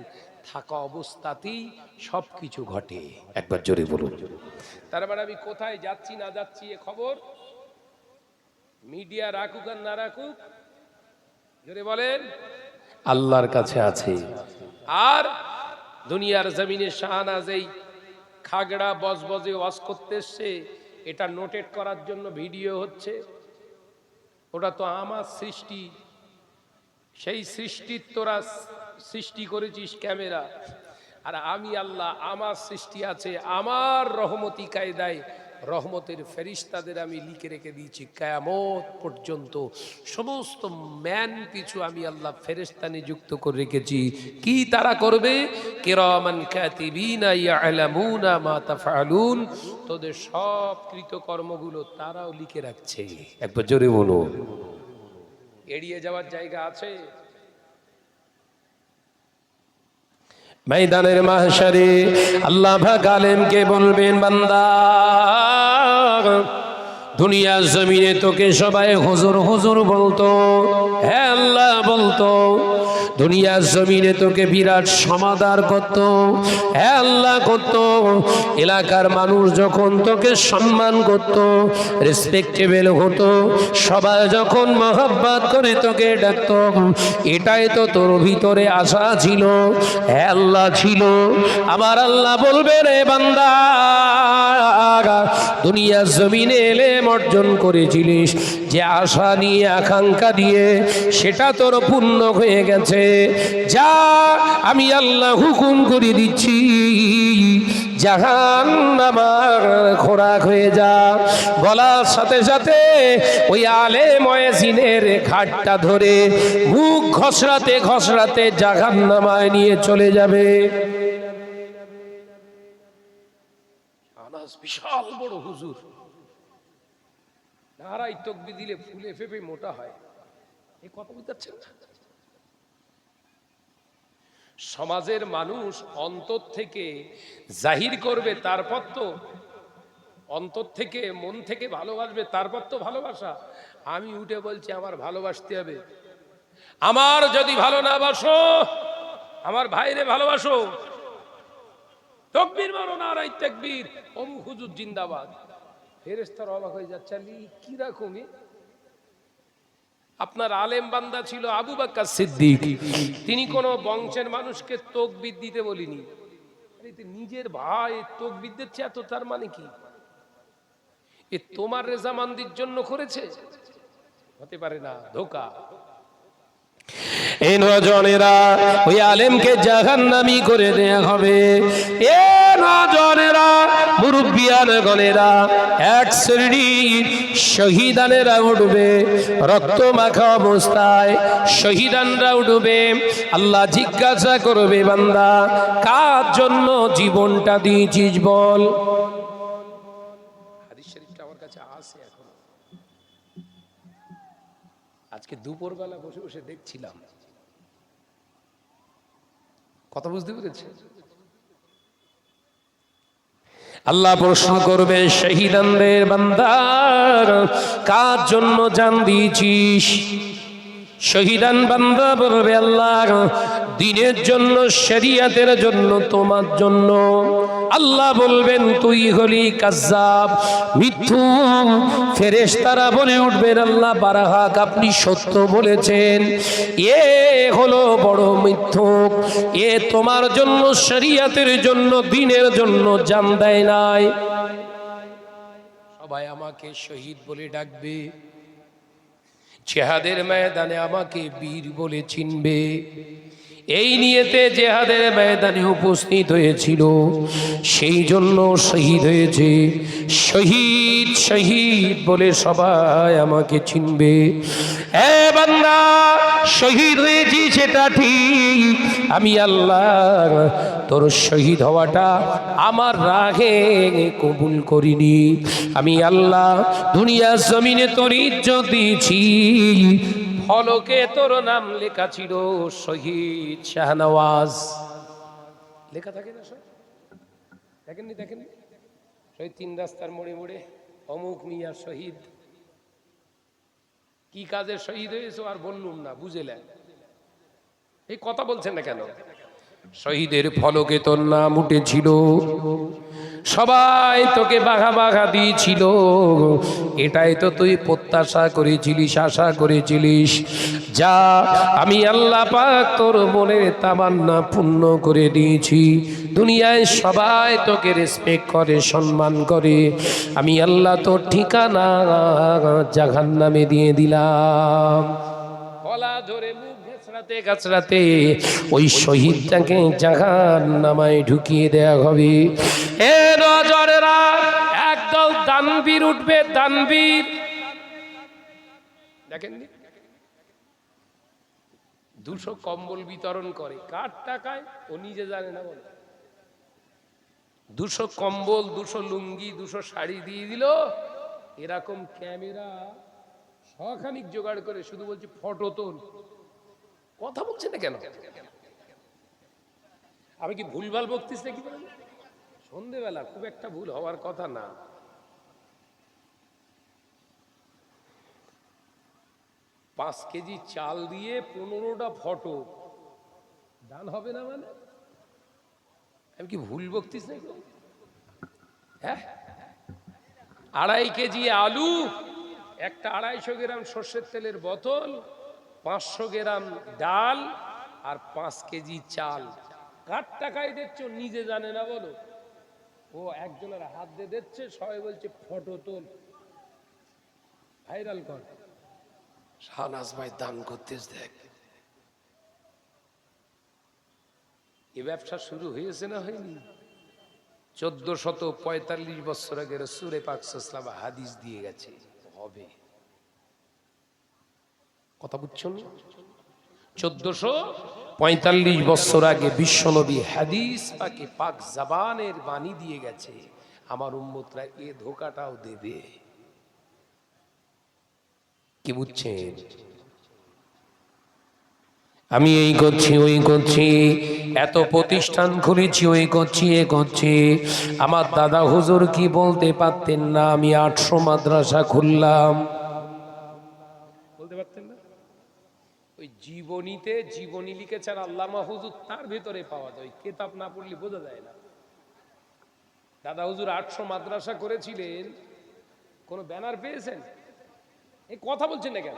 থাকা অবস্থাতেই সব কিছু ঘটে। একবার জোরে বলুন। তার মানে আমি কোথায় যাচ্ছি না যাচ্ছি এ খবর মিডিয়া রাখুক আর না রাখুক, জোরে বলেন, আল্লাহর কাছে আছে। আর দুনিয়ার জমিনে শাহনাজ এই খাগড়া বজবজে ওয়াজ করতে এসছে, এটা নোটেট করার জন্য ভিডিও হচ্ছে। ওটা তো আমার সৃষ্টি, সেই সৃষ্টির তোরা সৃষ্টি করেছিস ক্যামেরা, আর আমি আল্লাহ আমার সৃষ্টি আছে, আমার রহমতি কায়দায় রহমতের ফেরেশতাদের আমি লিখে রেখে দিয়েছি কিয়ামত পর্যন্ত। সমস্ত ম্যান পিছু আমি আল্লাহ ফেরেশতা নিযুক্ত করে রেখেছি। কি তারা করবে? কিরামান কাতিবিনা ইয়ালামুনা মা তাফআলুন, তোদের সব কৃতকর্মগুলো তারাও লিখে রাখছে। একবার জোরে বলো। এড়িয়ে যাওয়ার জায়গা আছে? ময়দানের মাহশারে আল্লাহ পাক আলেমকে বলবেন বান্দা, দুনিয়ার জমিনে তোকে সবাই হুজুর হুজুর বলতো, হ্যাঁ আল্লাহ বলতো। দুনিয়ার জমিনে তোকে বিরাট সমাদর করত, হ্যাঁ আল্লাহ করত। এলাকার মানুষ যখন তোকে সম্মান করত, রেসপেক্টেবল হতো, সবাই যখন মহব্বত করে তোকে ডাকত, এটাই তো তোর ভিতরে আশা ছিল, হ্যাঁ আল্লাহ ছিল। আমার আল্লাহ বলবে রে বান্দা, দুনিয়ার জমিনে এলেম অর্জন করেছিলিস, যে আশা নিয়ে আকাঙ্ক্ষা দিয়ে, সেটা তোর পূর্ণ হয়ে গেছে। যা, আমি আল্লাহ হুকুম করে দিচ্ছি, জাহান্নামার খোরাক হয়ে যা। বলার সাথে সাথে ওই আলেম মুয়াজ্জিনের ঘাটটা ধরে মুখ ঘষরাতে ঘষরাতে জাহান্নামায় নিয়ে চলে যাবে। আনাস বিশাল বড় হুজুর, নারাই তাকবীর দিলে ফুলে ফেপে মোটা হয়, এই কথা বুঝাচ্ছেন না? সমাজের মানুষ অন্তর থেকে জাহির করবে, তারপর তো অন্তর থেকে মন থেকে ভালোবাসবে, তারপর তো ভালোবাসা। আমি উঠে বলছি আমার ভালোবাসতে হবে। আমার যদি ভালো না বাসো, আমার ভাইরে ভালোবাসো, তাকবীর মারো, নারাই তাকবীর, অমুক হুজুর জিন্দাবাদ। ফেরেশতারা অবাক হয়ে যাচ্ছে, আলী কি রকমই। আপনার আলেম বান্দা ছিল আবু বকর সিদ্দিক, তিনি কোন বংশের মানুষকে তাকবীর দিতে বলিনি। নিজের ভাই তাকবীর দিচ্ছে, এত তার মানে কি? এ তোমার রেজামান্দির জন্য করেছে? হতে পারে না, ধোঁকা। এই নজনেরা ওই আলেমকে জাহান্নামী করে দেয়া হবে। এ নজনেরা, মুরব্বিয়ান গণেরা, এক শ্রেণীর শহীদানেরা উঠবে, রক্ত মাখা অবস্থায় শহীদানরা উঠবে। আল্লাহ জিজ্ঞাসা করবে, বান্দা কার জন্য জীবনটা দিয়েছিস বল। হাদিস শরীফটা আমার কাছে আছে এখন, আজকে দুপুরবেলা বসে বসে দেখছিলাম। কথা বুঝতে পেরেছে? আল্লাহ প্রশ্ন করবে শহীদানদের, বান্দার কার জন্য জান দিয়েছিস? শহীদান বান্দা বলবে, আল্লাহ দ্বীনের জন্য, শরিয়তের জন্য, তোমার জন্য। আল্লাহ বলবেন, তুই হলি কাজ্জাব, মিথ্যুক। ফেরেশতারা বলে উঠবেন, আল্লাহ বারাহাক, আপনি সত্য বলেছেন। এ হলো বড় মিথ্যুক, এ তোমার জন্য, শরিয়তের জন্য, দ্বীনের জন্য জান দেয় নাই। সবাই আমাকে শহীদ বলে ডাকবে, জিহাদের ময়দানে আমাকে বীর বলে চিনবে। এই নিয়েতে জিহাদের ময়দানে উপস্থিত হয়েছিল, সেই জন্য শহীদ হয়েছে। শহীদ শহীদ বলে সবাই আমাকে চিনবে। এ বান্দা, শহীদ হয়েছি সেটা ঠিক, আমি আল্লাহ তোর শহীদ হওয়াটা আমার রাগে কবুল করিনি। আমি আল্লাহ দুনিয়ার জমিনে তোর ইজ্জত দিয়েছি, ফলকে তোর নাম লেখা ছিল শহীদ শাহনওয়াজ। লেখা থাকে না সব, দেখেননি? দেখেননি শহীদ তিন রাস্তার মোড়ে মোড়ে অমুক মিয়া শহীদ। কি কাজে শহীদ হয়েছে আর বললুম না, বুঝেলেন? এই কথা বলছেন না কেন? শহীদের ফলকে তোর নাম উঠেছিল, সবাই তোকে বাঘা বাঘা দিয়েছিল, এটাই তো তুই প্রত্যাশা করেছিলিস, আশা করেছিলিস। যা, আমি আল্লাহ পাক তোর মনের তামান্না পূর্ণ করে দিয়েছি। দুনিয়ায় সবাই তোকে রেসপেক্ট করে, সম্মান করে, আমি আল্লাহ তোর ঠিকানা জাহান্নামে দিয়ে দিলাম। গলা ধরে মুখ গাছড়াতে গাছড়াতে ওই শহীদটাকে জাহান্নামায় ঢুকিয়ে দেয়া হবে। এ নজরেরা, একদল দানবীর উঠবে, দানবীর। দেখেননি 200 কম্বল বিতরণ করে, কার টাকায় ও নিজে জানে না বলে। 200 কম্বল, 200 লুঙ্গি, 200 শাড়ি দিয়ে দিল। এরকম ক্যামেরা শখানিক জোগাড় করে শুধু বলছি ফটো তোল। কথা বলছে না কেন? আমি কি ভুলভাল বকতিস নাকি? সন্ধেবেলা খুব একটা ভুল হওয়ার কথা না। 5 কেজি চাল দিয়ে 15টা ফটো দান হবে না মানে? আমি কি ভুল বকতিস নাকি? হ্যাঁ, 2.5 কেজি আলু, একটা 250 গ্রাম সর্ষের তেলের বোতল, 500 গ্রাম ডাল আর 5 কেজি চাল। কার টাকায় দিচ্ছ নিজে জানে না বলো। ও একজনের হাত দিয়ে দিচ্ছে, সবাই বলছে ফটো তোল, ভাইরাল কর। শাহনাজ ভাই দান করতেস, দেখ। এ ব্যবসা শুরু হয়েছে না হয়নি? 1445 বছর আগে রাসূল পাক সাল্লাল্লাহু আলাইহি হাদিস দিয়ে গেছে হবে। কথা বুঝছেন? 1445 বছর আগে বিশ্বনবী হাদিস পাকে পাক জবানের বাণী দিয়ে গেছে, আমার উম্মতরা এ ধোঁকাটাও দেবে। কি বুঝছেন? আমি এই করছি ওই করছি, এত প্রতিষ্ঠান খুলেছি, ওই করছি এ করছি। আমার দাদা হুজুর কি বলতে পারতেন না আমি 800 মাদ্রাসা খুললাম? বলতে পারতেন না? ওই জীবনীতে জীবনী লিখেছেন আল্লামা হুজুর, তার ভেতরে পাওয়া যায়, কিতাব না পড়লে বোঝা যায় না। দাদা হুজুর 800 মাদ্রাসা করেছিলেন, কোন ব্যানার পেয়েছেন? এই কথা বলছেন না কেন?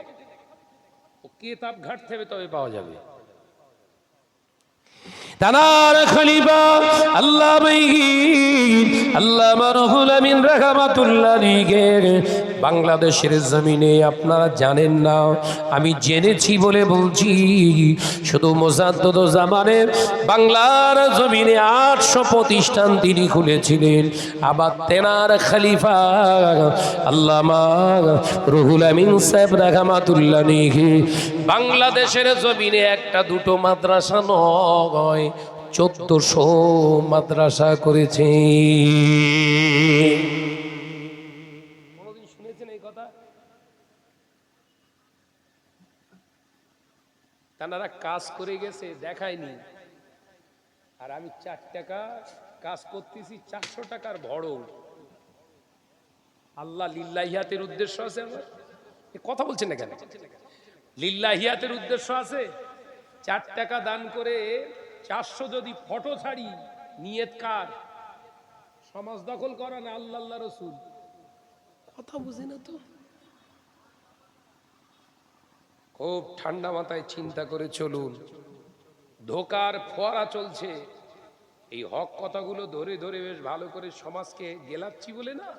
ও কিতাব ঘাটতে হবে তবে পাওয়া যাবে। তানার খলিফা আল্লামা রুহুল আমিন রাহমাতুল্লাহ আলাইহি বাংলাদেশের জমিনে আপনারা জানেন না, আমি জেনেছি বলে বলছি, শুধু মুজাদ্দিদ জামানের বাংলার জমিনে 800 প্রতিষ্ঠান তিনি খুলেছিলেন। আবার তেনার খলিফা আল্লামা রুহুল আমিন সাহেব রাহমাতুল্লাহ আলাইহি বাংলাদেশের জমিনে একটা দুটো মাদ্রাসা নয়, 1400 মাদ্রাসা করেছে। কোনদিন শুনেছেন এই কথা? তারা কাজ করে গেছে দেখায়নি, আর আমি 4 টাকা কাজ করতেছি 400 টাকার বড়। আল্লাহ লিল্লাহিয়াতের উদ্দেশ্য আছে আমার? এই কথা বলছেন না কেন? লিল্লাহিয়াতের উদ্দেশ্য আছে। 4 টাকা দান করে 400 যদি ফটো ছাড়ি, নিয়ত কার? সমাজ দখল করা না আল্লাহ রসুল? কথা বুঝে না তো। খুব ঠান্ডা মাথায় চিন্তা করে চলুন। ধোকার ফোয়ারা চলছে, এই হক কথাগুলো ধরে ধরে বেশ ভালো করে সমাজকে গেলাচ্ছি বলে না,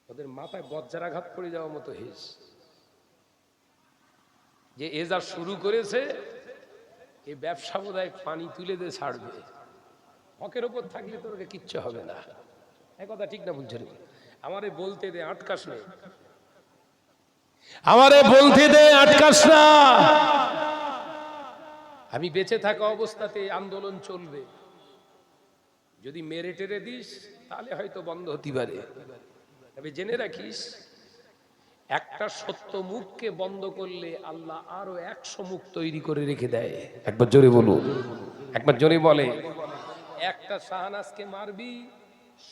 ওদের মাথায় বজ্রাঘাত পড়ে যাওয়ার মতো হেস যে এ যা শুরু করেছে, এই ব্যবসা বোধহয় পানি তুলে দিয়ে ছাড়বে। হকের ওপর থাকলে তোর কিচ্ছু হবে না। এক কথা ঠিক না বলছেন? আমারে বলতে দে, আটকাস না, আমারে বলতে দে, আটকাস না। আমি বেঁচে থাকা অবস্থাতে আন্দোলন চলবে, যদি মেরে টেরে দিস তাহলে হয়তো বন্ধ হতে পারে। তবে জেনে রাখিস, একটা সত্য মুখকে বন্ধ করলে আল্লাহ আরো 100 মুখ তৈরি করে রেখে দেয়। একবার জোরে বলুন, একবার জোরে বলে। একটা শাহনাজকে মারবি,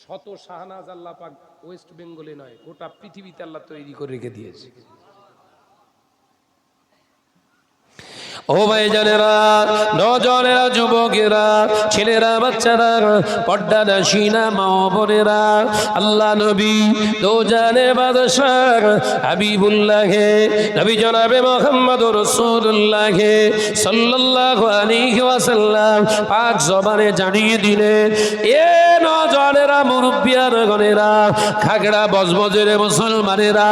100 শাহনাজ আল্লাহ পাক ওয়েস্ট বেঙ্গলে নয়, গোটা পৃথিবীতে আল্লাহ তৈরি করে রেখে দিয়েছে। ও ভাই জানেরা, নজনেরা, যুবকেরা, ছেলেরা, বাচ্চারা, পর্দা নাশিনা মা বোনেরা, আল্লাহ নবী দো জানে বাদশাহ হাবিবুল্লাহ নবী জনাবে মুহাম্মদুর রাসূলুল্লাহ সাল্লাল্লাহু আলাইহি ওয়াসাল্লাম পাক জবানে জানিয়ে দিলেন, এ নজনেরা, মুরব্বিয়ার গনেরা, খাগড়া বজবজের মুসলমানেরা,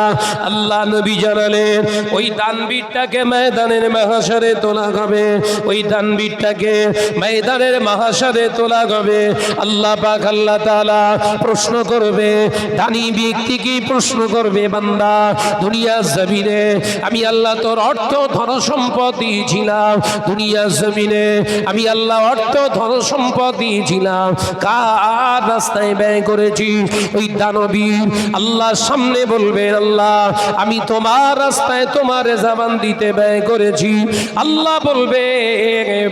আল্লাহ নবী জানালেন ওই দানবীরটাকে ময়দানের মাহশরে তোলা হবে, ওই দানবীরটাকে ময়দানের মাহশরে তোলা হবে। আল্লাহ পাক আল্লাহ তাআলা প্রশ্ন করবে, দানি ব্যক্তি কি প্রশ্ন করবে, বান্দা দুনিয়ার জমিনে আমি আল্লাহ তোর অর্থ ধন সম্পদ দিয়েছিলাম, দুনিয়ার জমিনে আমি আল্লাহ অর্থ ধন সম্পদ দিয়েছিলাম, কার রাস্তায় ব্যয় করেছি? ওই দানবীর আল্লাহর সামনে বলবে, আল্লাহ আমি তোমার রাস্তায় তোমার রেজাবান দিতে ব্যয় করেছি। আল্লাহ বলবে,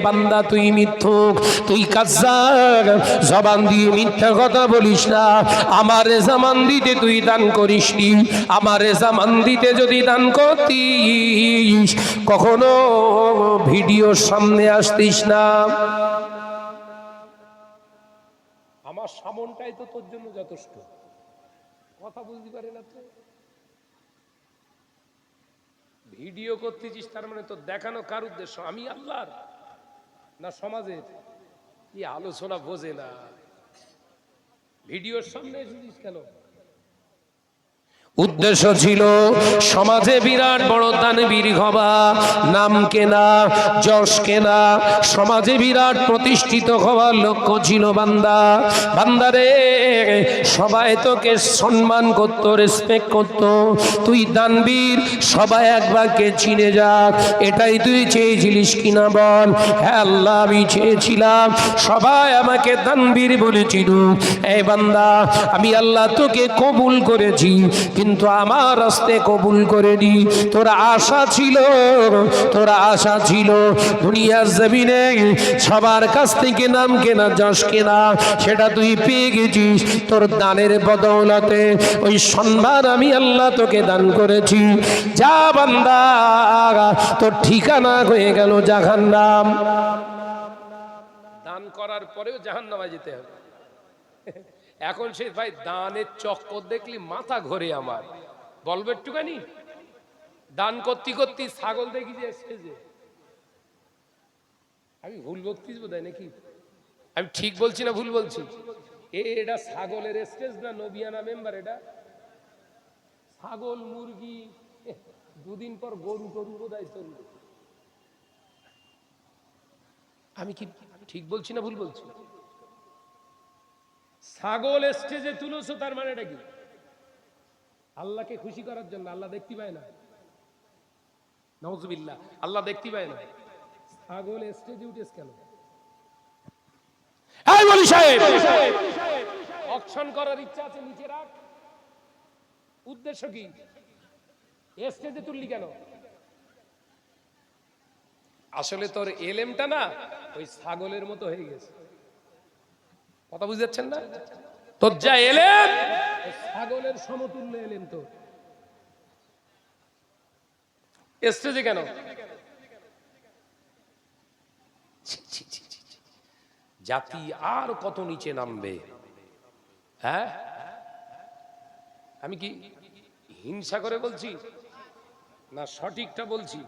বান্দা তুই মিথ্যুক, তুই কাজ্জাব, জবান দিয়ে মিথ্যা কথা বলিস না, আমার রেজামান দিতে তুই দান করিসনি। আমার রেজামান দিতে যদি দান করতিস কখনো ভিডিওর সামনে আসতিস না। আমার সামনটাই তো তোর জন্য যথেষ্ট। কথা বুঝতে পারে না তো। ভিডিও করতেছিস তার মানে তো দেখানো কার উদ্দেশ্য? আমি আল্লাহর না সমাজের? কি আলোচনা বোঝে না। ভিডিওর সামনে এসেছিস কেন? উদ্দেশ্য ছিল সমাজে বিরাট বড় দানবীর হবা, নাম কেনা, যশ কেনা, সমাজে বিরাট প্রতিষ্ঠিত হওয়ার লক্ষ্য ছিল। বান্দারে সবাই তোকে সম্মান করত, রেসপেক্ট করত, তুই দানবীর, সবাই একবারকে চিনে যাক, এটাই তুই চেয়েছিলিস কিনা বল? হ্যাঁ আল্লাহ, আমি চেয়েছিলাম সবাই আমাকে দানবীর বলেছিল। এই বান্দা, আমি আল্লাহ তোকে কবুল করেছি, কিন্তু আমার রাস্তায় কবুল করে দি। তোর আশা ছিল দুনিয়ার জমিনে সবার কাছ থেকে নাম কেনা, যশ কেনা, সেটা তুই পেয়ে গেছিস। তোর দানের বদৌলতে ওই সম্মান আমি আল্লাহ তোকে দান করেছি। যা বান্দা, তোর ঠিকানা হয়ে গেল জাহান্নাম। দান করার পরেও জাহান্নামে যেতে হবে। এখন সে ভাই দানের চক্কর দেখলি মাথা ঘোরে আমার। বলবে একটুখানি, দান করতে করতে ছাগল দেখি যে স্টেজে, আমি ভুল বলছি বোধহয় নাকি? আমি ঠিক বলছি না ভুল বলছি? এটা ছাগলের স্টেজ না নবিয়ানা মেম্বার? এটা ছাগল, মুরগি, দুদিন পর গরু টরু বোধহয় চলবে। আমি কি ঠিক বলছি না ভুল বলছি? ছাগল স্টেজে তুলেছো, তার মানে এটা কি? আল্লাহকে খুশি করার জন্য। আল্লাহ দেখতে পায় না, নাউজুবিল্লাহ, আল্লাহ দেখতে পায় না। ছাগল স্টেজে উঠেছে কেন? এই বলি সাহেব, অকশন করার ইচ্ছা আছে, নিচে রাখ। উদ্দেশ্য কি? স্টেজে তুললি কেন? আসলে তোর এলেমটা না ওই ছাগলের মতো হয়ে গেছে। কথা বুঝতে পারছেন না? তোর যা এলেম ছাগলের সমতুল্য এলেম। তো স্টেজে কেন? জাতি আর কত নিচে নামবে। হ্যাঁ, আমি কি হিংসা করে বলছি না সঠিকটা বলছি?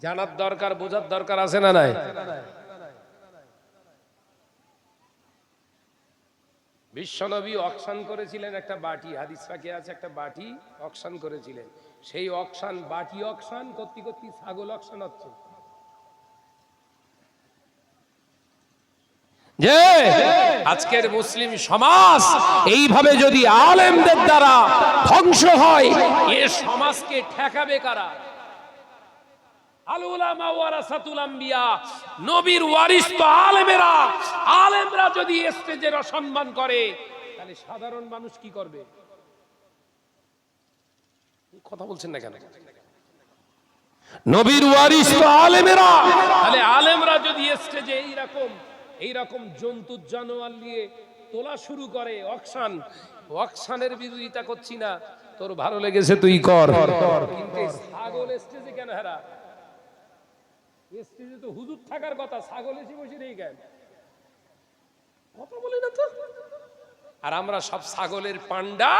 জানার দরকার, বোঝার দরকার আছে না নাই? বিশ্বনবী অকশন করেছিলেন একটা বাটি, হাদিস পাকে আছে, একটা বাটি অকশন করেছিলেন। সেই অকশন, বাটি অকশন করতে করতে ছাগল অকশন হচ্ছে। যে আজকের মুসলিম সমাজ এইভাবে যদি আলেমদের দ্বারা ধ্বংস হয়, এ সমাজকে ঠেকাবে কারা? আল উলামা ওয়ারাসাতুল আম্বিয়া, নবীর ওয়ারিস তো আলেমেরা। আলেমরা যদি স্টেজের অসম্মান করে, তাহলে সাধারণ মানুষ কি করবে? কথা বলছেন না কেন? নবীর ওয়ারিস তো আলেমেরা, তাহলে আলেমরা যদি স্টেজে এইরকম জন্তু জানোয়ার নিয়ে তোলা শুরু করে, অকশানের বিরোধিতা করছি না, তোর ভালো লেগেছে তুই কর, কিন্তু ছাগল স্টেজে কেন? হারা স্টেজে তো হুজুর থাকার কথা, ছাগল এসে বসে নেই কেন? কথা বলি না তো। আর আমরা সব ছাগলের পান্ডা,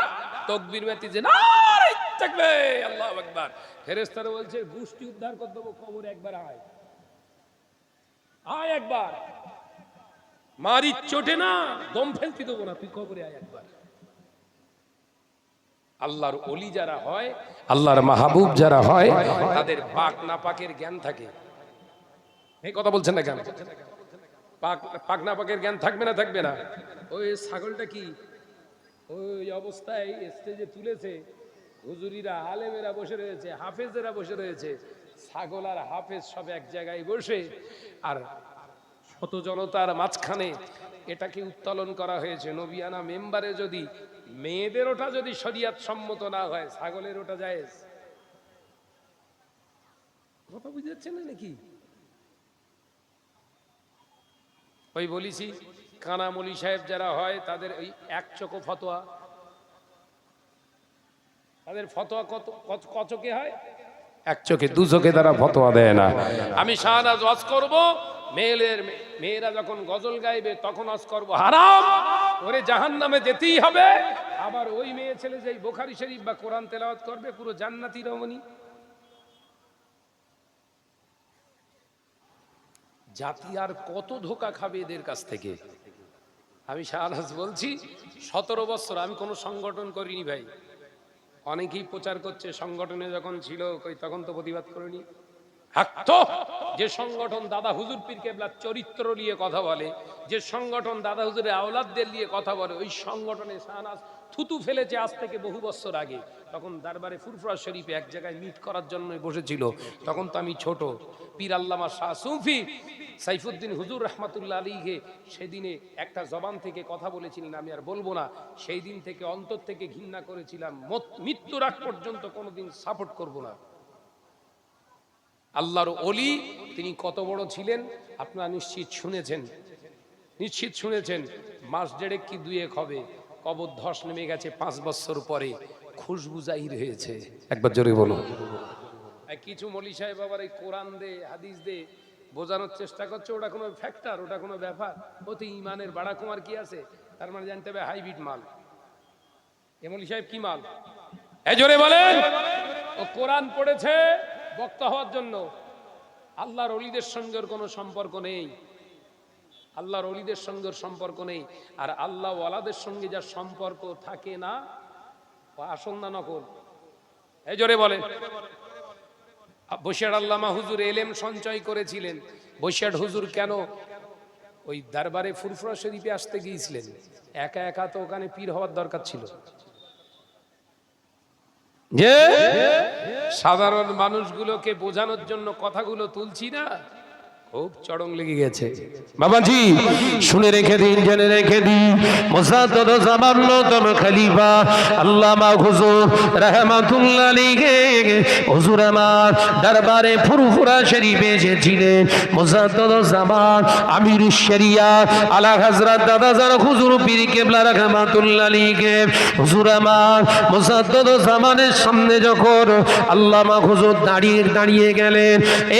তকবীর মেতে যে নারে তাকবীর, আল্লাহু আকবার। ফেরেশতারা বলছে গোষ্ঠী উদ্ধার করে দেবো, কবর একবার আয়, আয় একবার, মারি চোটে না দম ফেলতে দেবো না, তুই কবরে আয় একবার। আল্লাহর ওলি যারা হয়, আল্লাহর মাহবুব যারা হয়, তাদের পাক না পাকের জ্ঞান থাকে। এই কথা বলছেন না কেন? পাক না পাকের জ্ঞান থাকবে না? থাকবে না? ওই ছাগলটা কি ওই অবস্থায় স্টেজে তুলেছে, হুজুরিরা, আলেমেরা বসে রয়েছে, হাফেজেরা বসে রয়েছে, ছাগল আর হাফেজ সব এক জায়গায় বসে, আর শত জনতার মাঝখানে এটাকে উত্তোলন করা হয়েছে। নবিয়ানা মেম্বারে যদি মেয়েদের ওটা যদি শরিয়াত সম্মত না হয়, ছাগলের ওটা জায়েজ। কথা বুঝতে পারছেন না নাকি? ওই বলিছি কানামলি সাহেব যারা হয়, তাদের ওই এক চোখো ফতোয়া, তাদের ফতোয়া কত চোখে হয়? এক চোখে, দু চোখে তারা ফতোয়া দেয় না। আমি শাহনাজ ওয়াজ করব, মেয়েরা যখন গজল গাইবে তখন ওয়াজ করব হারাম, ওরে জাহান্নামে যেতেই হবে। আবার ওই মেয়ে ছেলে যেই বুখারী শরীফ বা কোরআন তেলাওয়াত করবে, পুরো জান্নাতি রমণী। জাতি আর কত ধোকা খাবে এদের কাছ থেকে? আমি শাহনাজ বলছি, 17 বছর আমি কোনো সংগঠন করিনি ভাই, অনেকেই প্রচার করছে সংগঠনে যখন ছিল কই তখন তো প্রতিবাদ করেনি। হাক্তো যে সংগঠন দাদা হুজুর পীর কেবলার চরিত্র নিয়ে কথা বলে, যে সংগঠন দাদা হুজুরের আওলাদদের নিয়ে কথা বলে, ওই সংগঠনে শাহনাজ থুতু ফেলেছে আজ থেকে বহু বছর আগে। তখন দরবারে ফুরফুরা শরীফে এক জায়গায় মিট করার জন্য বসেছিল, তখন তো আমি ছোট। পীর আল্লামা শাহ সুফি সাইফুদ্দিন হুজুর রহমাতুল্লাহ আলাইহি সেদিনে একটা জবান থেকে কথা বলেছিলেন, আমি আর বলবো না। সেই দিন থেকে অন্তর থেকে ঘৃণা করেছিলাম, মৃত্যুর আগ পর্যন্ত কোনোদিন সাপোর্ট করব না। আল্লাহর ওলি তিনি কত বড় ছিলেন আপনারা নিশ্চিত শুনেছেন। মাস দেড়েক কি দুয়েক হবে কবর ধস নেমে গেছে 5 বছর পরে, খুশবু জাহির হয়েছে। একবার জোরে বলো। কিছু মৌলী সাহেব আবার এই কোরআন দে হাদিস দে বোঝানোর চেষ্টা করছে ওটা কোনো ফ্যাক্টর, ওটা কোনো ব্যাপার, ওতে ইমানের বাড়া কুমার কি আছে, তার মানে জানতে হবে হাইব্রিড মাল। এ মৌলী সাহেব কি মাল? এই জোরে বলেন। ও কোরআন পড়েছে বক্তা হওয়ার জন্য। আল্লাহর ওলিদের সঙ্গে কোনো সম্পর্ক নেই, আল্লাহর ওলিদের সঙ্গে সম্পর্ক নেই। আর আল্লাহ ওয়ালাদের সঙ্গে যার সম্পর্ক থাকে না আসল না নকল? এই জোরে বলে। বসিরহাট আল্লামা হুজুর এলেম সঞ্চয় করেছিলেন। বসিরহাট হুজুর কেন ওই দরবারে ফুরফুরা শরীফে আসতে গিয়েছিলেন? একা একা তো ওখানে পীর হওয়ার দরকার ছিল। যে সাধারণ মানুষগুলোকে বোঝানোর জন্য কথাগুলো তুলছি না, খুব চড়ং লেগে গেছে। বাবাজি শুনে রেখে দিন, জেনে রেখে দিন, মুসাদ্দাদ জামান্নতম খলিফা আল্লামা হুজুর রাহমাতুল্লাহ আলাইহি হুজুর আমার দরবারে ফুরফুরা শরীফে এসেছিলেন। মুসাদ্দাদ জামান আমির শরিয়া আলা হযরত দাদাজান হুজুর পীর কেবলা রাহমাতুল্লাহ আলাইহি হুজুর আমার মুসাদ্দাদ জামানের সামনে যখন আল্লামা হুজুর দাঁড়িয়ে গেলেন,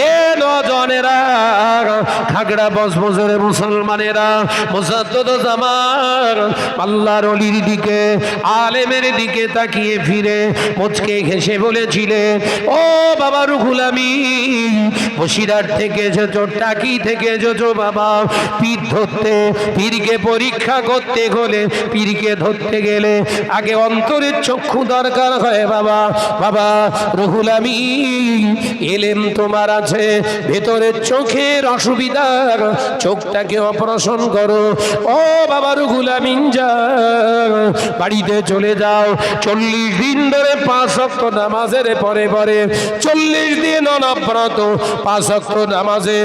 এ নজনেরা খাগড়া বজবজের মুসলমানেরা, মুসাদ্দাদ জামান আল্লাহর ওলির দিকে আলেমের দিকে তাকিয়ে ফিরে মুচকে হেসে বলেছিলেন, ও বাবা রুহুল আমিন, বসিরহাট থেকে এসেছো, টাকি থেকে এসেছো বাবা পীর ধরতে। পীরকে পরীক্ষা করতে হলে, পীরকে ধরতে গেলে আগে অন্তরের চক্ষু দরকার হয় বাবা। বাবা রুহুল আমিন, এলেম তোমার আছে, ভেতরের চোখের অসুবিধা, চোখটাকে অপারেশন করো। ও বাবা রুহুল আমিন, যাও বাড়িতে চলে যাও। 40 দিন ধরে 5 ওয়াক্ত নামাজের পরে 40 দিন অনবরত 5 ওয়াক্ত নামাজে,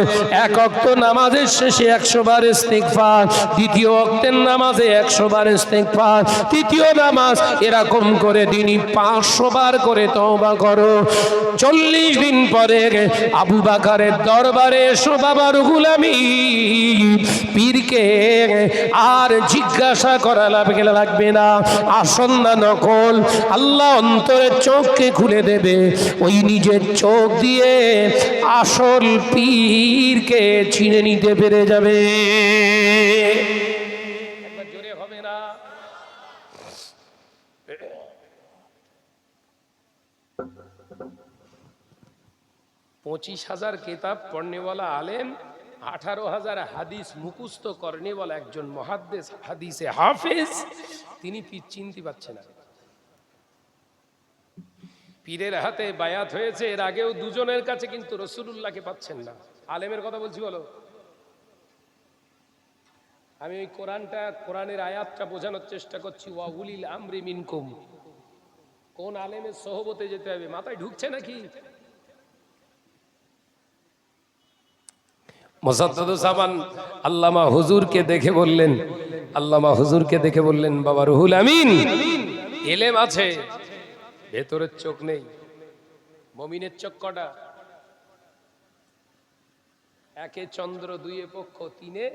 1 ওয়াক্ত নামাজের শেষে 100 বার ইস্তিগফার, দ্বিতীয় ওয়াক্তের নামাজে 100 বার ইস্তিগফার, তৃতীয় নামাজ এরকম করে দিনই 500 বার করে তওবা করো। 40 দিন পরে আবু বাকারের দরবারে এসো বাবা রুহুল আমিন। পীরকে আর জিজ্ঞাসা করা লাগবে না আসল না নকল, আল্লাহ অন্তরের চোখকে খুলে দেবে। ওই নিজের চোখ দিয়ে আসল পীরকে চিনে নিতে পেরে যাবে। একবার জোরে হবে না? 25,000 কিতাব পড়নেওয়ালা আলেম, 18,000 হাদিস মুখস্থ করনেওয়ালা একজন মুহাদ্দিস হাদিসে হাফেজ, তিনি পীর চিনতে পারছে না। পীরের হাতে বায়াত হয়েছে এর আগেও দুজনের কাছে, কিন্তু রাসূলুল্লাহকে পাচ্ছেন না। আলেমের কথা বলছি বলো। আমি ওই কোরআনের আয়াতটা বোঝানোর চেষ্টা করছি, ওয়া উলিল আমরি মিনকুম। কোন আলেমের সোহবতে যেতে হবে, মাথায় ঢুকছে নাকি? মুসাদ্দাদ জামান আল্লামা হুজুরকে দেখে বললেন, বাবা রুহুল আমিন, এলেম আছে, ভেতরের চোখ নেই। মুমিনের চোখ কটা? 1 চন্দ্র, 2 পক্ষ, 3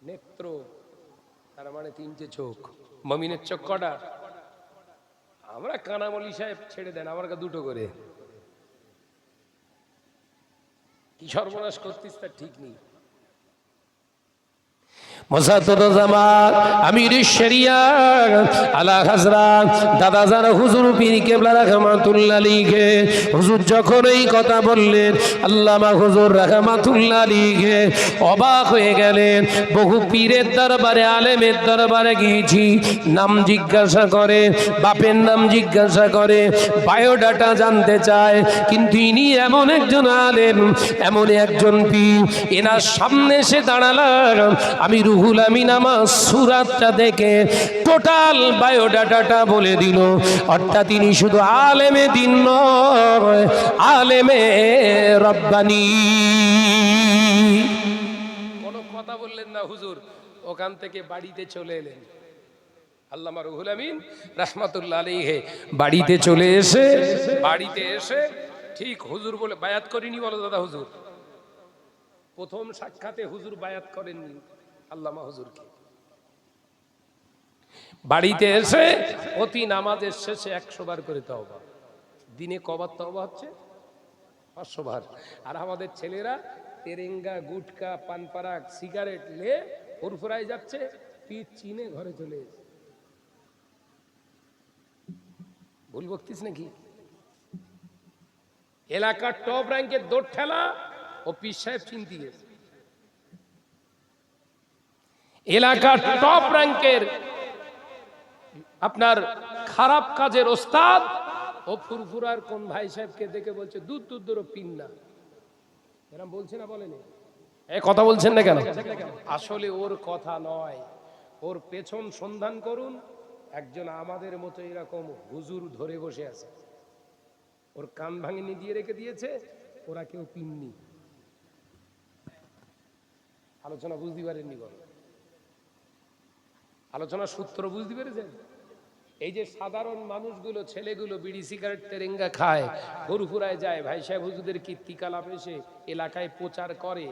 নেত্র, তার মানে 3টে চোখ। মুমিনের চোখ কটা? আমরা কানামলি সাহেব ছেড়ে দেন, আমার কাছে 2টো করে। কি সর্বনাশ করতিস তার ঠিক নেই। মুসাদ্দুজ্জামান আমির শরিয়াত আলা হযরত দাদাজান হুজুর পীর কেবলা রাহমাতুল্লাহ আলাইহি হুজুর যখন এই কথা বললেন, আল্লামা হুজুর রাহমাতুল্লাহ আলাইহি অবাক হয়ে গেলেন। বহু পীরের দরবারে, আলেমের দরবারে গিয়েছি, নাম জিজ্ঞাসা করে, বাপের নাম জিজ্ঞাসা করে, বায়োডাটা জানতে চায়, কিন্তু ইনি এমন একজন আলেম, এমন একজন পীর, এনার সামনে এসে দাঁড়ালাম, আমি রুহুল আমিন আমার সুরাতটা দেখে টোটাল বায়োডাটাটা বলে দিল। অর্থাৎ তিনি শুধু আলেমে দিন নয়, আলেমে রব্বানি। কোনো কথা বললেন না হুজুর, ওখান থেকে বাড়িতে চলে এলেন। আল্লামা রুহুল আমিন রাহমাতুল্লাহ আলাইহি বাড়িতে এসে ঠিক হুজুর বলে বায়াত করিনি, বলো দাদা হুজুর। প্রথম সাক্ষাতে হুজুর বায়াত করেননি আল্লামা হুজুরকে। বাড়িতে এসে প্রতি নামাজের শেষে 100 বার করে তওবা। দিনে কবার তওবা হচ্ছে? 500 বার। আর আমাদের ছেলেরা তেরেঙ্গা, গুটকা, পানপারাক, সিগারেট লে ফুরফুরায় যাচ্ছে, পিঠ চিনে ঘরে চলে এসে। ভুল বকতিস নাকি? এলাকার টপ র্যাঙ্কের দৌড় ঠেলা ও পীর সাহেব চিনতে গেছে। এলাকার টপ র্যাঙ্কের আপনার খারাপ কাজের ওস্তাদ ও ফুরফুরার কোন ভাই সাহেবকে দেখে বলছে দুধ দুধ পিন না। এরকম বলছে না, বলেনি? কথা বলছেন না কেন? আসলে ওর কথা নয়, ওর পেছন সন্ধান করুন। একজন আমাদের মতো এরকম হুজুর ধরে বসে আছে, ওর কান ভাঙিনি দিয়ে রেখে দিয়েছে, ওরা কেউ পিননি। আলোচনা বুঝতে পারেননি? বল, আলোচনার সূত্র বুঝতে পেরেছেন? এই যে সাধারণ মানুষগুলো, ছেলেগুলো বিড়ি সিগারেট তেরেঙ্গা খায়, ফুরফুরায় যায়, ভাই সাহেব হুজুরদের কীর্তিকলাপ এসে এলাকায় প্রচার করে,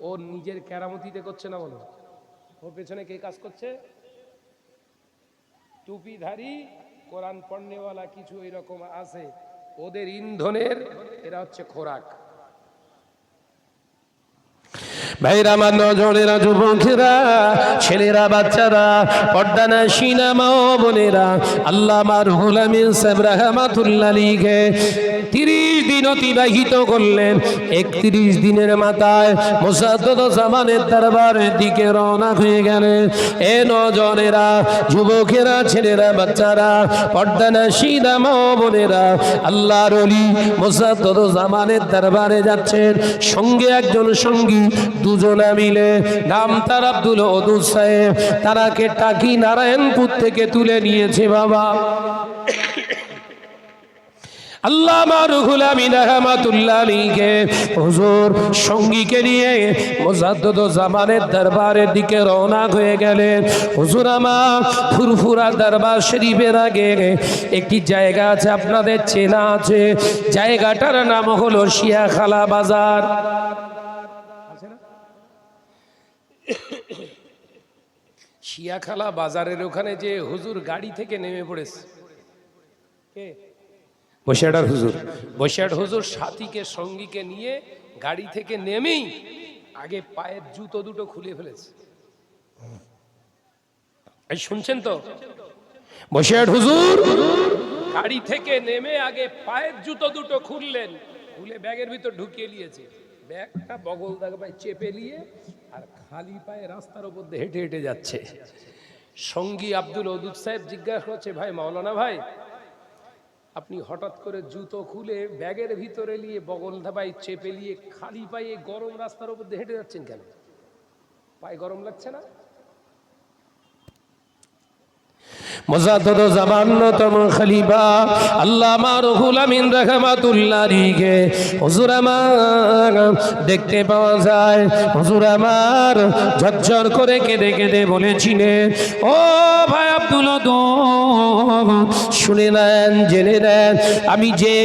ও নিজের কেরামতিতে করছে না? বলো, ওর পেছনে কে কাজ করছে? টুপিধারী কোরআন পড়নেওয়ালা কিছু এরকম আছে, ওদের ইন্ধনের এরা হচ্ছে খোরাক। ভাইরা, আমার নজরেরা, যুবকেরা, ছেলেরা, বাচ্চারা, পর্দানাশীনা মা ও বোনেরা, আল্লামা রুহুল আমিন সাহেব রাহমাতুল্লাহ আলাইহি 30 দিন অতিবাহিত করলেন। 31 দিনের মাথায় মুসাদ্দুজ্জামানের দরবারের দিকে রওনা হয়ে গেলেন। এ নজরেরা, যুবকেরা, ছেলেরা, বাচ্চারা, পর্দানাশীনা মা ও বোনেরা, আল্লাহর ওলি মুসাদ্দুজ্জামানের দরবারে যাচ্ছেন। সঙ্গে একজন সঙ্গী, দুজনা মিলে, নাম তার আব্দুল ওদুদ সাহেব, তারাকে টাকি নারায়ণপুর থেকে তুলে নিয়েছে বাবা। আল্লামা রুহুল আমিন রাহমাতুল্লাহ আলাইহি হুজুর সঙ্গীকে নিয়ে মুসাদ্দুজ্জামানের দরবারের দিকে রওনা হয়ে গেলেন। হুজুর আমার ফুরফুরা দরবার শরীফের আগে একটি জায়গা আছে, আপনাদের চেনা আছে, জায়গাটার নাম হলো শিয়াখালা বাজার। শিয়াখালা বাজারের ওখানে যে হুজুর গাড়ি থেকে নেমে পড়েছে, কে? বসিরহাট হুজুর। বসিরহাট হুজুর সাথীকে, সঙ্গীকে নিয়ে গাড়ি থেকে নেমেই আগে পায়ের জুতো দুটো খুলে ফেলেছে। এই শুনছেন তো? বসিরহাট হুজুর গাড়ি থেকে নেমে আগে পায়ের জুতো দুটো খুললেন, খুলে ব্যাগের ভিতর ঢুকিয়ে নিয়েছে। ব্যাগটা বগল দাগে চেপে নিয়ে আর খালি পায়ে রাস্তার উপর দিয়ে হেঁটে হেঁটে যাচ্ছে। সঙ্গী আব্দুল ওদুদ সাহেব জিজ্ঞাসা করছে, ভাই মাওলানা ভাই, আপনি হঠাৎ করে জুতো খুলে ব্যাগের ভিতরে নিয়ে বগল ধাবাই চেপে নিয়ে খালি পায়ে গরম রাস্তার উপর দিয়ে হেঁটে যাচ্ছেন কেন? পায়ে গরম লাগছে না? মুসাদ্দুজ্জামান তম খলিফা আল্লামা রুহুল আমিন রাহমাতুল্লাহ আলাইহি হুজুর আমার দেখতে পাওয়া যায়, হুজুর আমার ঝরঝর করে কেঁদে কেঁদে বলেছিলেন, ও ভাই আব্দুল ওদুদ, শুনে নেন, জেনে নেন, আমি যে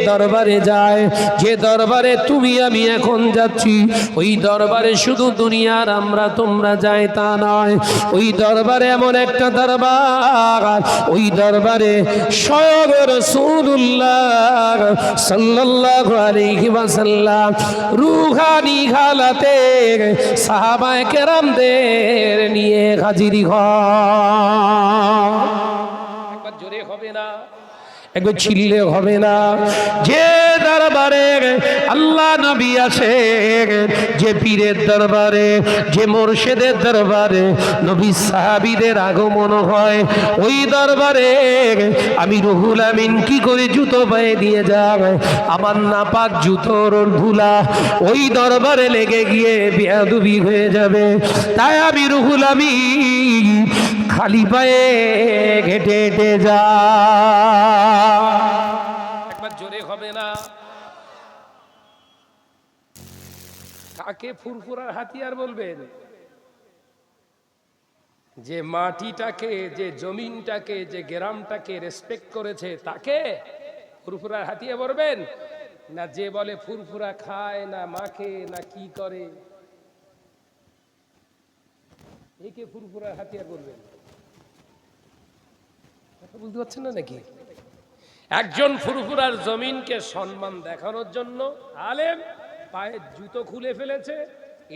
দরবারে যাই, যে দরবারে তুমি আমি এখন যাচ্ছি, ওই দরবারে শুধু দুনিয়ার আমরা তোমরা যাই তা নয়, ওই দরবারে এমন একটা দরবার ওই দরবারে স্বয়ং রাসূলুল্লাহ সাল্লাল্লাহু আলাইহি ওয়াসাল্লাম রূহানি হালাতে সাহাবায়ে কেরামদের নিয়ে হাজির হয়। একবার জোরে হবে না, একবার চিল্লে হবে না। যে দরবারে আল্লাহ নবী আছে, যে পীরের দরবারে, যে মুর্শিদের দরবারে নবী সাহাবীদের আগমন হয়, ওই দরবারে আমি রুহুল আমিন কি করে জুতো পায়ে দিয়ে যাব? আমার নাপাক জুতোর ধুলা ওই দরবারে লেগে গিয়ে বেয়াদবি হয়ে যাবে। তাই আমি রুহুল আমিন খালি পায়ে হেঁটে হেঁটে যা। একবার জোরে হবে না। কাকে ফুরফুরার হাতিয়ার বলবেন? যে মাটিটাকে, যে জমিনটাকে, যে গ্রামটাকে রেসপেক্ট করেছে তাকে ফুরফুরার হাতিয়ার বলবেন? না যে বলে ফুরফুরা খায় না, মাখে না, কি করে, একে ফুরফুরার হাতিয়ার বলবেন? কথা বুঝতে পারছেন না নাকি? একজন ফুরফুরার জমিনকে সম্মান দেখানোর জন্য আলেম পায়ের জুতো খুলে ফেলেছে,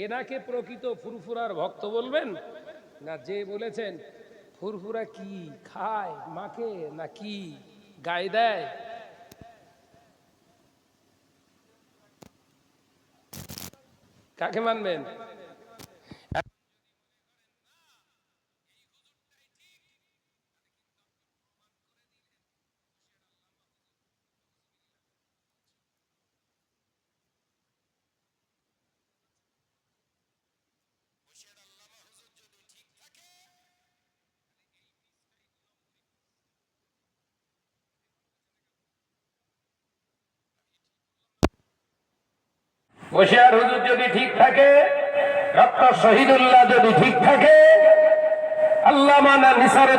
এনাকে প্রকৃত ফুরফুরার ভক্ত বলবেন? না যে বলেছেন ফুরফুরা কি খায়, মাকে না কি গায়ে দেয়, কাকে মানবেন? বশির হুজুর যদি ঠিক থাকে, ডক্টর শহীদুল্লাহ যদি ঠিক থাকে, আল্লামা নিসার